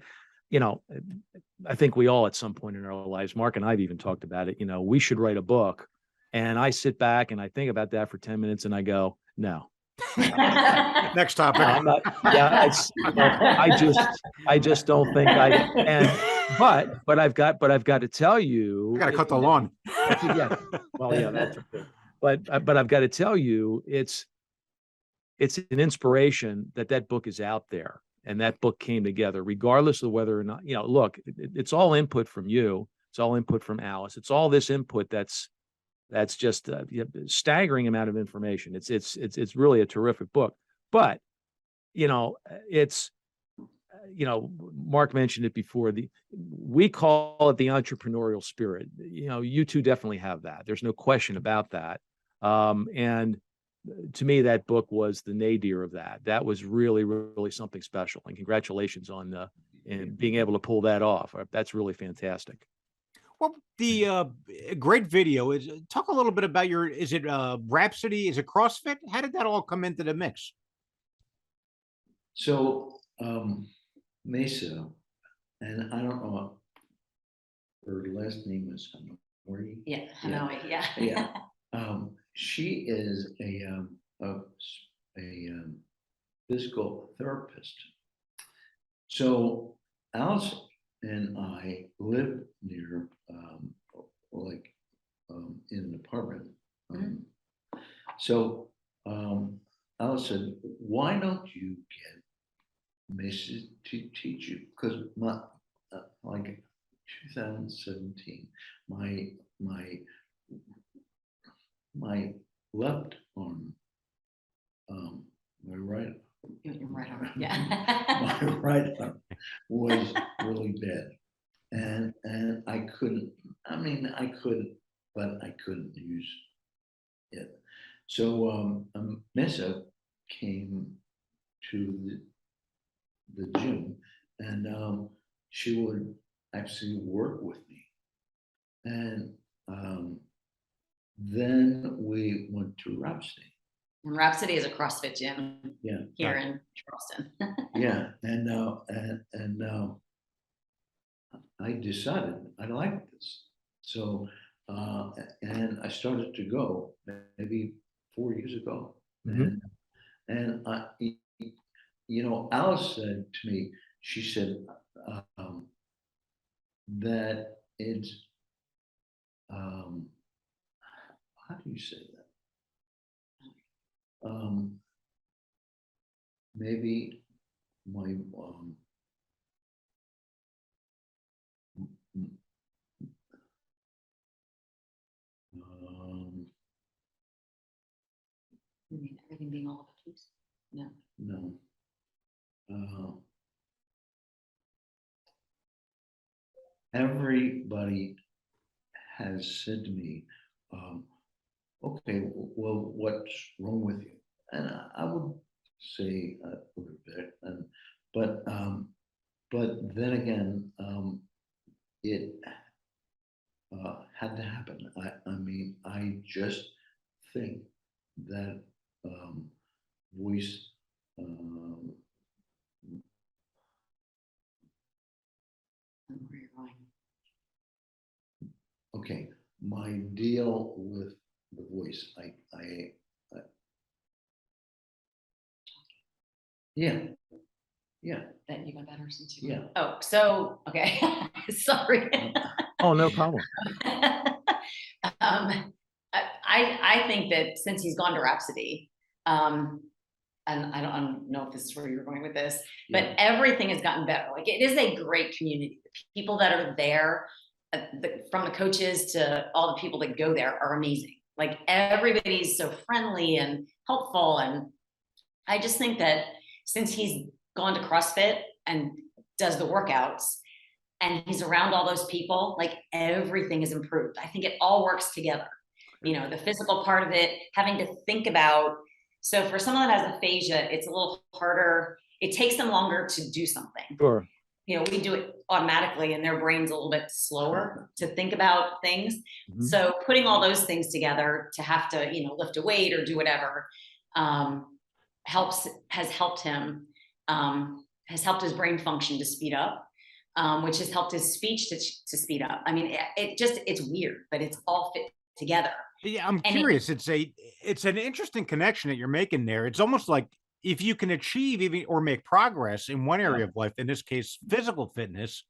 Speaker 1: think we all at some point in our lives, Mark and I've even talked about it, we should write a book. And I sit back and I think about that for 10 minutes and I go, no.
Speaker 2: Next topic.
Speaker 1: No, I'm not, yeah, I just don't think but I've got to tell you,
Speaker 2: I got to cut the lawn.
Speaker 1: Yeah. Well, yeah, that's okay. But I've got to tell you, it's an inspiration that book is out there, and that book came together, regardless of whether or not, look, it's all input from you. It's all input from Alice. It's all this input that's just a staggering amount of information. It's really a terrific book. But, it's, Mark mentioned it before, we call it the entrepreneurial spirit. You two definitely have that. There's no question about that. And to me, that book was the nadir of that. That was really, really something special. And congratulations on and being able to pull that off. That's really fantastic.
Speaker 2: Well, the great video is talk a little bit about is it Rhapsody? Is it CrossFit? How did that all come into the mix?
Speaker 4: So Mesa, and I don't know, her last name is Hanoi.
Speaker 3: Yeah, Hanoi. Yeah.
Speaker 4: Yeah. She is a physical therapist. So Alice and I live near, in an apartment. So Alice said, "Why don't you get Macy to teach you?" Because like 2017, my left arm, my right,
Speaker 3: Your right arm. Yeah.
Speaker 4: my right arm was really bad, and I couldn't. I mean, I could, but I couldn't use it. So Mesa came to the gym, and she would actually work with me, and then we went to Rhapsody.
Speaker 3: And Rhapsody is a CrossFit gym here in Charleston.
Speaker 4: Yeah, and I decided I liked this. So and I started to go maybe 4 years ago.
Speaker 1: Mm-hmm.
Speaker 4: And Alice said to me, she said that it's you say that? Maybe my
Speaker 3: You mean everything being all over the place? No.
Speaker 4: no. Everybody has said to me, okay, well, what's wrong with you? And I would say a little bit, but then again, it had to happen. I mean, I just think that voice.
Speaker 3: Where you're going.
Speaker 4: Okay, my deal with the voice, yeah,
Speaker 3: That you got better since you.
Speaker 4: yeah.
Speaker 3: Oh, so okay. Sorry.
Speaker 1: Oh, no problem.
Speaker 3: I think that since he's gone to Rhapsody, and I don't know if this is where you're going with this, but
Speaker 4: Yeah.
Speaker 3: everything has gotten better. Like it is a great community. The people that are there, from the coaches to all the people that go there, are amazing. Like everybody's so friendly and helpful, and I just think that since he's gone to CrossFit and does the workouts, and he's around all those people, like everything is improved. I think it all works together. You know, the physical part of it, having to think about. So for someone that has aphasia, it's a little harder. It takes them longer to do something.
Speaker 1: Sure.
Speaker 3: You know, we do it automatically and their brain's a little bit slower to think about things.
Speaker 1: Mhm.
Speaker 3: So putting all those things together to have to, you know, lift a weight or do whatever, has helped him, has helped his brain function to speed up, which has helped his speech to speed up. I mean, it's weird, but it's all fit together.
Speaker 2: Yeah, I'm
Speaker 3: And
Speaker 2: curious. It's an interesting connection that you're making there. It's almost like if you can achieve even or make progress in one area of life, in this case, physical fitness,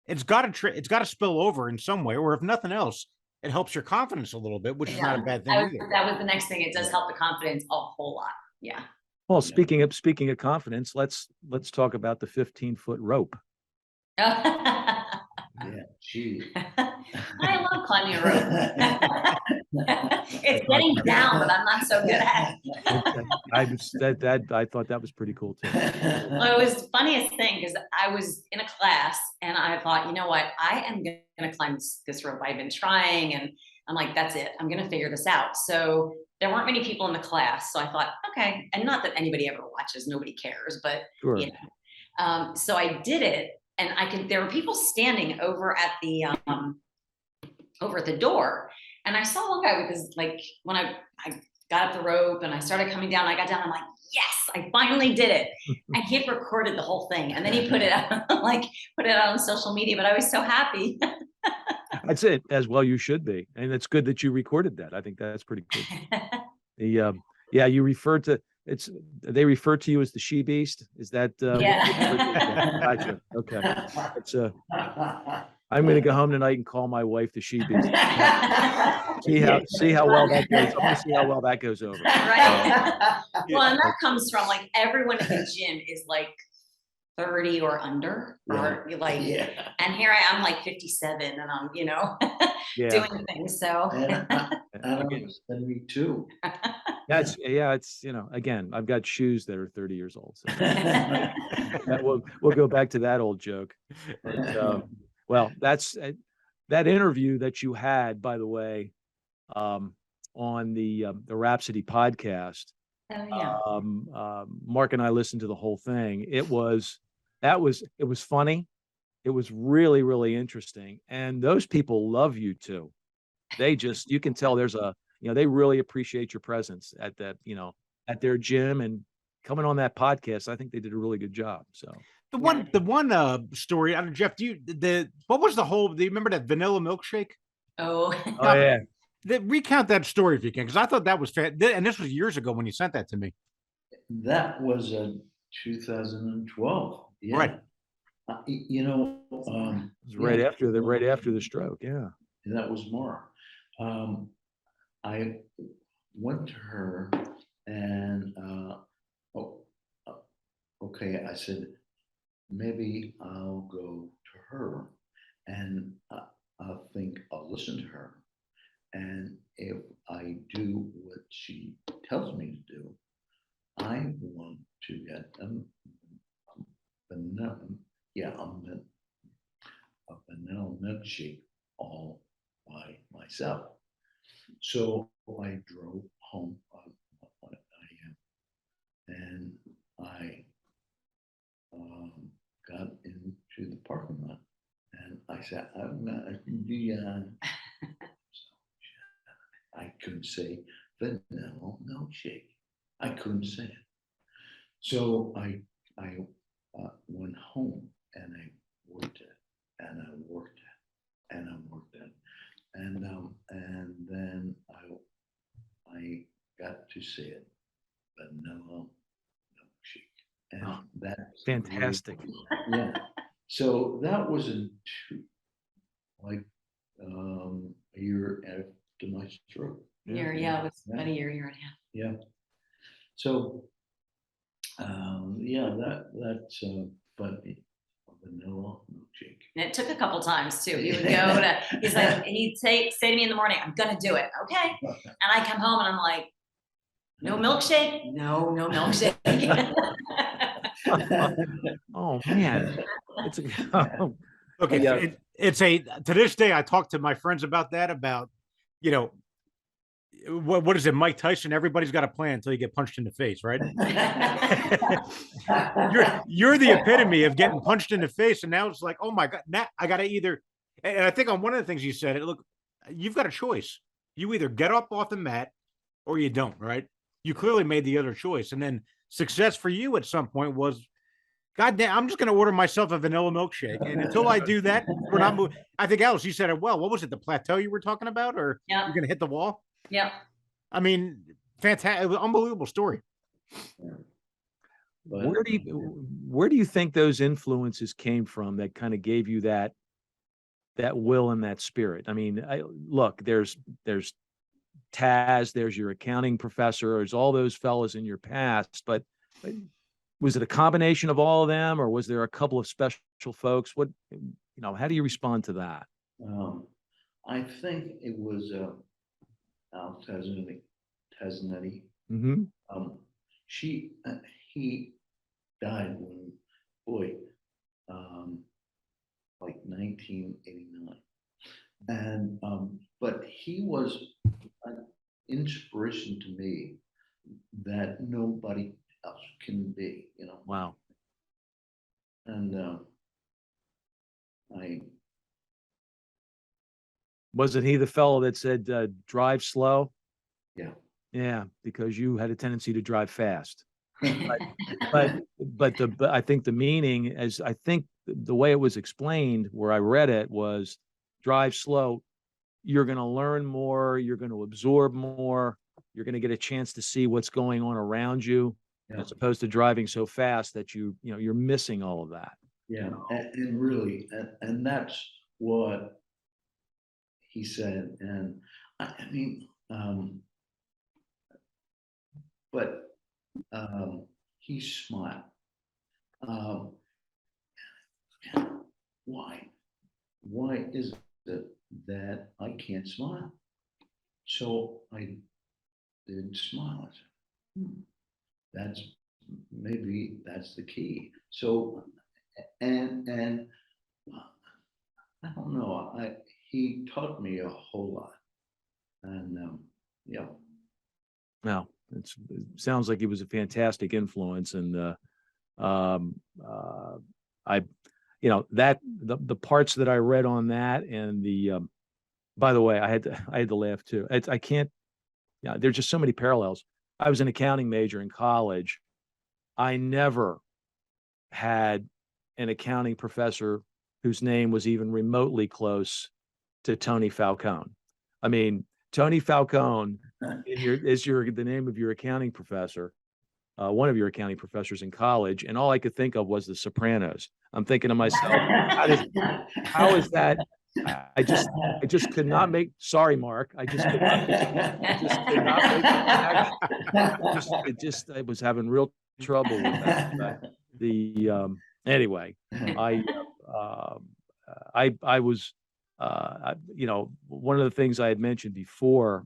Speaker 2: it's got to spill over in some way, or if nothing else, it helps your confidence a little bit, which is not a bad thing either.
Speaker 3: That was the next thing. It does help the confidence a whole lot. Yeah.
Speaker 1: Well, speaking of confidence, let's talk about the 15-foot rope.
Speaker 4: Yeah, gee.
Speaker 3: I love climbing a rope. It's getting down, but I'm not so good at it.
Speaker 1: I thought that was pretty cool too.
Speaker 3: Well, it was the funniest thing because I was in a class and I thought, you know what, I am going to climb this rope. I've been trying, and I'm like, that's it. I'm going to figure this out. So there weren't many people in the class. So I thought, okay. And not that anybody ever watches, nobody cares, but
Speaker 1: Sure.
Speaker 3: you know, so I did it, and there were people standing over at the door. And I saw one guy with his, like, when I got up the rope and I started coming down, I got down, I'm like, yes, I finally did it. And he had recorded the whole thing. And then he put it out, put it out on social media, but I was so happy.
Speaker 1: That's it. As well, you should be. And it's good that you recorded that. I think that's pretty cool. Yeah, you referred to, they refer to you as the she beast. Is that,
Speaker 3: Yeah.
Speaker 1: Gotcha. Okay. It's I'm going to go home tonight and call my wife the she beast. See how well that goes. I want to see how well that goes over.
Speaker 3: Right. Well, and that comes from, like, everyone at the gym is like 30 or under, or like, and here I am, like 57, and I'm, you know, doing things. So
Speaker 4: And me too.
Speaker 1: It's, you know, again, I've got shoes that are 30 years old. So we'll go back to that old joke. But, well, that's that interview that you had, by the way, on the Rhapsody podcast.
Speaker 3: Oh, yeah.
Speaker 1: Mark and I listened to the whole thing. It was funny. It was really, really interesting. And those people love you too. You can tell they really appreciate your presence at that, at their gym, and coming on that podcast. I think they did a really good job. So
Speaker 2: The one story, I don't know, Jeff, do you remember that vanilla milkshake?
Speaker 3: Oh,
Speaker 1: yeah.
Speaker 2: Recount that story if you can, because I thought that was and this was years ago when you sent that to me.
Speaker 4: That was 2012. Yeah.
Speaker 2: Right.
Speaker 4: You know,
Speaker 1: It was right after the stroke. Yeah.
Speaker 4: that was more. I went to her and, oh, okay, I said, maybe I'll go to her and I'll think I'll listen to her. And if I do what she tells me to do, I want to get vanilla, yeah, a vanilla milkshake all by myself. So I drove home, and I got into the parking lot, and I said, "I'm gonna be I couldn't say vanilla milkshake. I couldn't say it. So I went home and I worked it and I worked it and I worked it and then I got to say it, vanilla milkshake, and
Speaker 1: Oh,
Speaker 4: that's
Speaker 1: fantastic.
Speaker 4: yeah. So that was in like a year after my stroke.
Speaker 3: Yeah, it was about a year and a half.
Speaker 4: Yeah. So yeah, that's funny. Vanilla milkshake.
Speaker 3: And it took a couple times too. He would go to, he'd say to me in the morning, I'm gonna do it. Okay. And I come home and I'm like, no milkshake? No milkshake.
Speaker 1: Oh man, it's a
Speaker 2: Look,
Speaker 1: Yeah.
Speaker 2: it's a, to this day, I talk to my friends about that, about, you know, what is it, Mike Tyson? Everybody's got a plan until you get punched in the face, right? You're the epitome of getting punched in the face, and now it's like, oh my God, now I gotta either, and I think on one of the things you said, look, you've got a choice. You either get up off the mat or you don't, right? You clearly made the other choice. And then success for you at some point was, God damn, I'm just going to order myself a vanilla milkshake. And until I do that, we're not moving. I think, Alice, you said it well. What was it, the plateau you were talking about? Or
Speaker 3: Yeah.
Speaker 2: you're going to hit the wall?
Speaker 3: Yeah.
Speaker 2: I mean, fantastic. It was an unbelievable story.
Speaker 4: But,
Speaker 1: where do you think those influences came from that kind of gave you that will and that spirit? I mean, look, there's Taz, there's your accounting professor, there's all those fellas in your past, but was it a combination of all of them, or was there a couple of special folks? What, how do you respond to that?
Speaker 4: I think it was Al Tasnetti.
Speaker 1: Mm-hmm.
Speaker 4: He died when, boy, like 1989, and but he was an inspiration to me that nobody else can be,
Speaker 1: Wow.
Speaker 4: And
Speaker 1: Wasn't he the fellow that said, drive slow?
Speaker 4: Yeah.
Speaker 1: Yeah, because you had a tendency to drive fast. But I think the meaning, as I think the way it was explained, where I read it, was drive slow. You're going to learn more. You're going to absorb more. You're going to get a chance to see what's going on around you, as opposed to driving so fast that you're missing all of that.
Speaker 4: Yeah, and really, and that's what he said. And I mean, but he smiled. Why is it that I can't smile? So I did smile. I said, maybe that's the key. So, and I don't know. He taught me a whole lot, and yeah.
Speaker 1: Now, it sounds like he was a fantastic influence, and that the parts that I read on that, and the by the way, I had to laugh too. I can't. Yeah, there's just so many parallels. I was an accounting major in college. I never had an accounting professor whose name was even remotely close to Tony Falcone. I mean, Tony Falcone is the name of your accounting professor, one of your accounting professors in college, and all I could think of was The Sopranos. I'm thinking to myself, how is that I just could not make, sorry, Mark, I just could not make, I was having real trouble with that. But anyway, I, I was, one of the things I had mentioned before,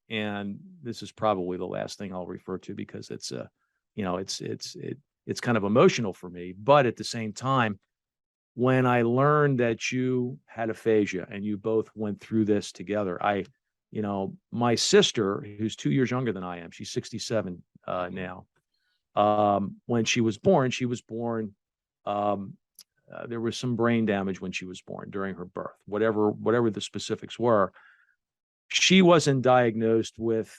Speaker 1: and this is probably the last thing I'll refer to because it's it's kind of emotional for me. But at the same time, when I learned that you had aphasia and you both went through this together, my sister, who's 2 years younger than I am, she's 67 now. When she was born, there was some brain damage when she was born during her birth, whatever the specifics were. She wasn't diagnosed with,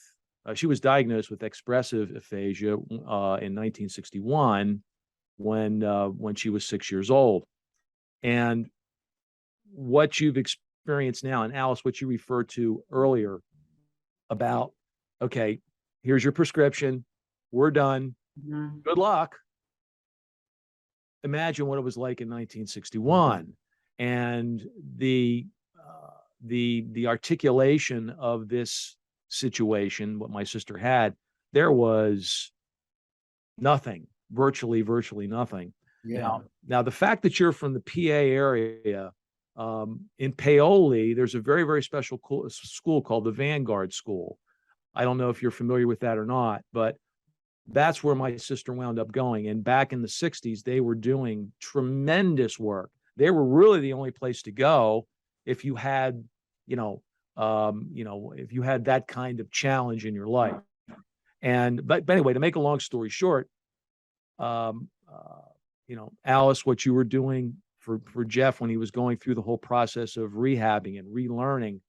Speaker 1: she was diagnosed with expressive aphasia in 1961 when she was 6 years old. And what you've experienced now, and Alice, what you referred to earlier about, okay, here's your prescription, we're done, good luck. Imagine what it was like in 1961, and the articulation of this situation, what my sister had, there was nothing, virtually nothing.
Speaker 4: Yeah.
Speaker 1: Now the fact that you're from the PA area, in Paoli, there's a very, very special school called the Vanguard School. I don't know if you're familiar with that or not, but that's where my sister wound up going. And back in the 60s, they were doing tremendous work. They were really the only place to go if you had, if you had that kind of challenge in your life. And but anyway, to make a long story short, Alice, what you were doing for Jeff when he was going through the whole process of rehabbing and relearning,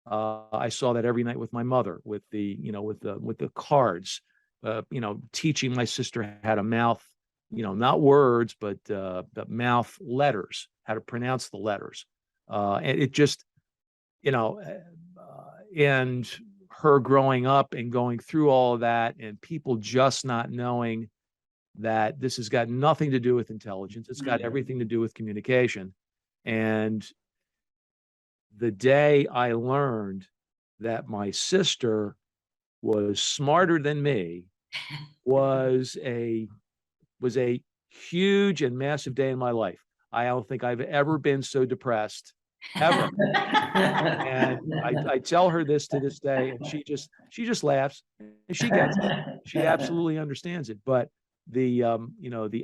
Speaker 1: I saw that every night with my mother, with the cards, teaching my sister how to mouth, not words, but mouth letters, how to pronounce the letters. And it just, and her growing up and going through all of that, and people just not knowing that this has got nothing to do with intelligence. It's got everything to do with communication. And the day I learned that my sister was smarter than me was a huge and massive day in my life. I don't think I've ever been so depressed, ever. And I tell her this to this day, and she just laughs, and she gets it. She absolutely understands it. But the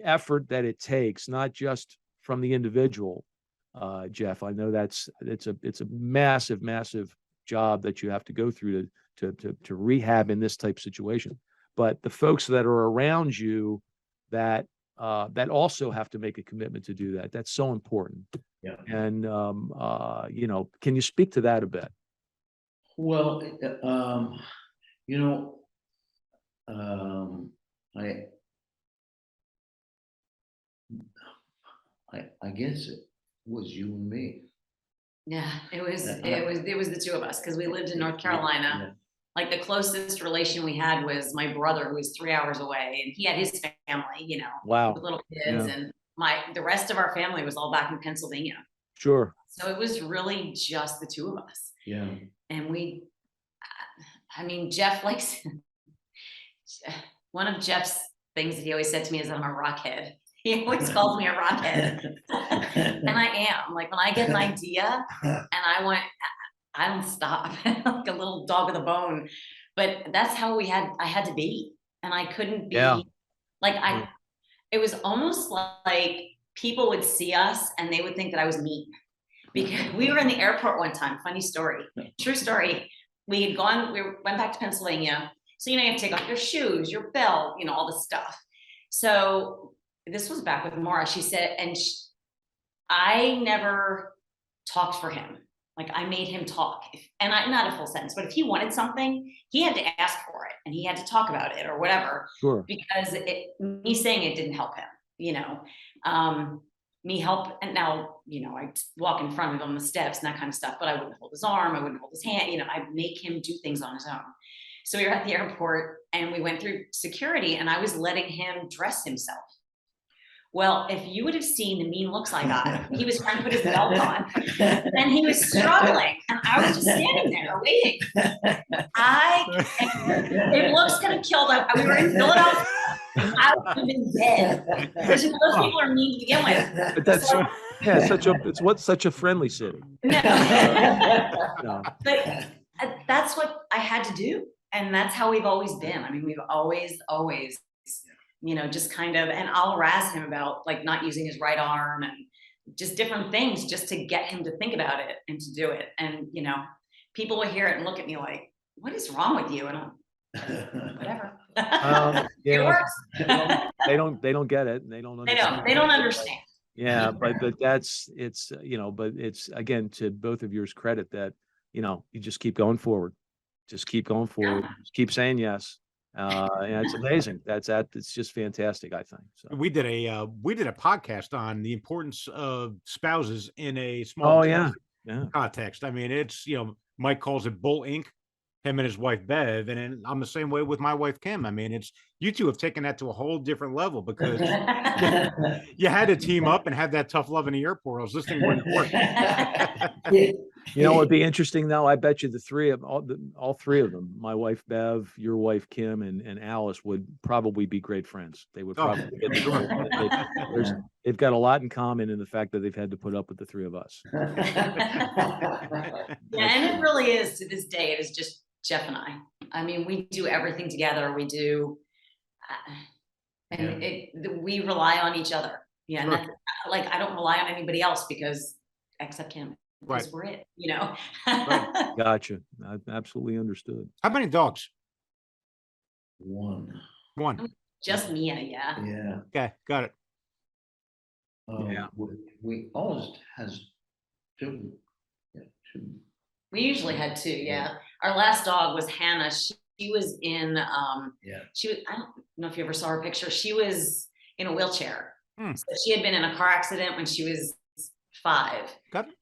Speaker 1: effort that it takes, not just from the individual, Jeff, I know it's a massive job that you have to go through to rehab in this type of situation. But the folks that are around you that also have to make a commitment to do that, that's so important.
Speaker 4: Yeah.
Speaker 1: And can you speak to that a bit?
Speaker 4: Well, I guess it was you and me.
Speaker 3: Yeah, it was the two of us, because we lived in North Carolina.
Speaker 4: Yeah.
Speaker 3: Like the closest relation we had was my brother, who was 3 hours away, and he had his family,
Speaker 1: Wow.
Speaker 3: with little kids, and the rest of our family was all back in Pennsylvania.
Speaker 1: Sure.
Speaker 3: So it was really just the two of us.
Speaker 4: Yeah.
Speaker 3: And Jeff likes, one of Jeff's things that he always said to me is that I'm a rockhead. He always calls me a rockhead. And I am. Like, when I get an idea and I don't stop, like a little dog with a bone. But that's how I had to be. And I couldn't be it was almost like people would see us and they would think that I was mean. Because we were in the airport one time, funny story, true story. We went back to Pennsylvania. So, you have to take off your shoes, your belt, all this stuff. So this was back with Mara. She said, I never talked for him. Like, I made him talk, and not a full sentence, but if he wanted something, he had to ask for it, and he had to talk about it or whatever.
Speaker 1: Sure.
Speaker 3: Because me saying it didn't help him, me help. And now, I'd walk in front of him on the steps and that kind of stuff, but I wouldn't hold his arm. I wouldn't hold his hand. I'd make him do things on his own. So we were at the airport and we went through security, and I was letting him dress himself. Well, if you would have seen the mean looks I got, he was trying to put his belt on and he was struggling. And I was just standing there waiting. If looks could have killed him, we were in Philadelphia, I would have been dead. Because those people are mean to begin with.
Speaker 1: But that's such a friendly city.
Speaker 3: No. But that's what I had to do. And that's how we've always been. I mean, we've always, just kind of, and I'll razz him about like not using his right arm and just different things just to get him to think about it and to do it. And, people will hear it and look at me like, what is wrong with you? And I'm whatever. It works.
Speaker 1: They don't get it. And they don't understand.
Speaker 3: They don't understand.
Speaker 1: Yeah, but it's again, to both of yours credit that, you just keep going forward. Just keep going forward. Just keep saying yes. And it's amazing. It's just fantastic, I think. So
Speaker 2: we did a podcast on the importance of spouses in a small context. I mean, it's Mike calls it Bull Inc., him and his wife Bev, and I'm the same way with my wife Kim. I mean, it's you two have taken that to a whole different level because you had to team up and have that tough love in the airport. I was listening when it worked.
Speaker 1: It'd be interesting though. I bet you all three of them, my wife Bev, your wife Kim, and Alice would probably be great friends. They would probably they've got a lot in common in the fact that they've had to put up with the three of us.
Speaker 3: Yeah, and it really is to this day. It is just Jeff and I. I mean, we do everything together. We do, we rely on each other. Yeah, and that's, like I don't rely on anybody else except him. Because we're it,
Speaker 1: Right. Gotcha. I absolutely understood.
Speaker 2: How many dogs?
Speaker 4: One.
Speaker 3: Just Mia, yeah.
Speaker 4: Yeah.
Speaker 2: Okay, got it.
Speaker 4: We always has two. Yeah, two.
Speaker 3: We usually had two, yeah. Our last dog was Hannah. She was in she was, I don't know if you ever saw her picture. She was in a wheelchair. So she had been in a car accident when she was 5.
Speaker 2: Got it.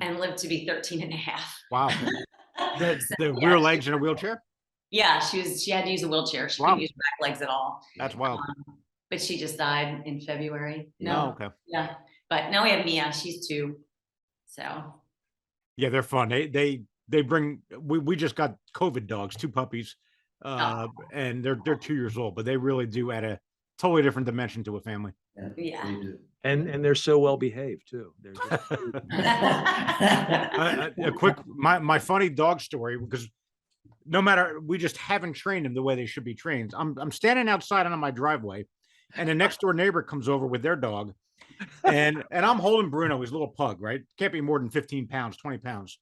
Speaker 3: And lived to be 13 and a half.
Speaker 2: Wow. The rear legs in a wheelchair?
Speaker 3: Yeah, she had to use a wheelchair. She couldn't use back legs at all.
Speaker 2: That's wild.
Speaker 3: But she just died in February.
Speaker 2: No, okay.
Speaker 3: Yeah. But now we have Mia, she's 2. So
Speaker 2: yeah, they're fun. They bring we just got COVID dogs, 2 puppies. And they're 2 years old, but they really do add a totally different dimension to a family.
Speaker 3: Yeah.
Speaker 4: They do.
Speaker 1: And they're so well behaved too. They're just
Speaker 2: a quick my funny dog story, because no matter, we just haven't trained them the way they should be trained. I'm standing outside on my driveway, and the next door neighbor comes over with their dog, and I'm holding Bruno, his little pug, right? Can't be more than 15 pounds, 20 pounds.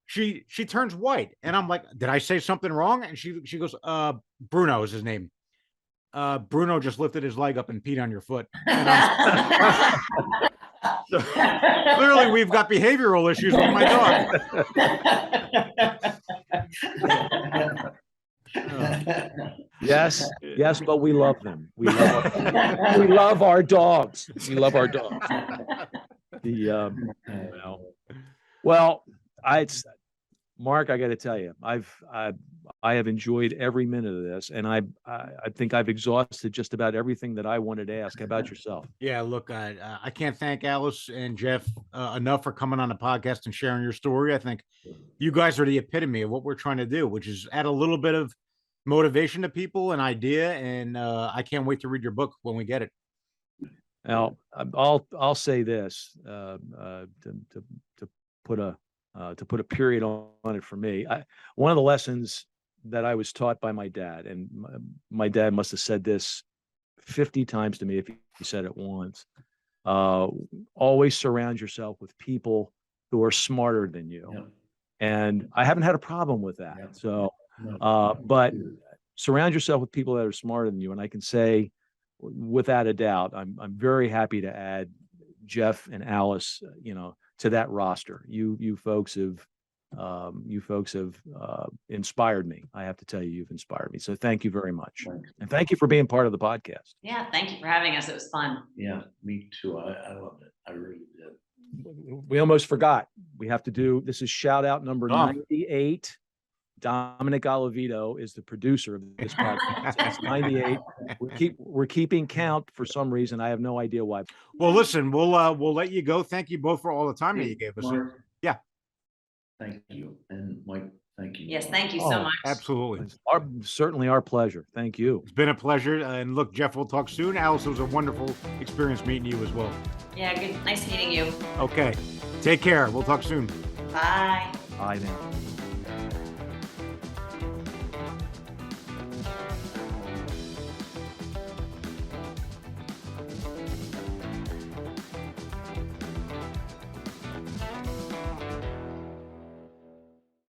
Speaker 2: She turns white, and I'm like, did I say something wrong? And she goes, Bruno is his name. Bruno just lifted his leg up and peed on your foot. So, clearly we've got behavioral issues with my
Speaker 1: dog. Yes, but we love them. We love our dogs. We love our dogs. Mark, I got to tell you, I have enjoyed every minute of this, and I think I've exhausted just about everything that I wanted to ask. How about yourself?
Speaker 2: Yeah, look, I can't thank Alice and Jeff enough for coming on the podcast and sharing your story. I think you guys are the epitome of what we're trying to do, which is add a little bit of motivation to people, an idea, and I can't wait to read your book when we get it.
Speaker 1: Now, I'll say this to put a period on it for me. One of the lessons that I was taught by my dad, and my dad must have said this 50 times to me if he said it once, always surround yourself with people who are smarter than you.
Speaker 4: Yeah.
Speaker 1: And I haven't had a problem with that.
Speaker 4: Yeah.
Speaker 1: So, but surround yourself with people that are smarter than you. And I can say without a doubt, I'm very happy to add Jeff and Alice, to that roster. You folks have inspired me. I have to tell you, you've inspired me. So thank you very much. And thank you for being part of the podcast.
Speaker 3: Yeah. Thank you for having us. It was fun.
Speaker 4: Yeah, me too. I loved it. I really did.
Speaker 1: We almost forgot. We have to do, this is shout out number 98. Dominic Oliveto is the producer of this podcast. It's 98. We're keeping count for some reason. I have no idea why.
Speaker 2: Well, listen, we'll let you go. Thank you both for all the time that you gave us.
Speaker 4: Mark,
Speaker 2: Yeah.
Speaker 4: thank you. And Mike, thank you.
Speaker 3: Yes, thank you so
Speaker 1: Oh,
Speaker 3: much.
Speaker 2: Absolutely.
Speaker 1: It's certainly our pleasure. Thank you.
Speaker 2: It's been a pleasure. And look, Jeff, we'll talk soon. Alice, it was a wonderful experience meeting you as well.
Speaker 3: Yeah, good. Nice meeting you.
Speaker 2: Okay. Take care. We'll talk soon.
Speaker 3: Bye.
Speaker 1: Bye now.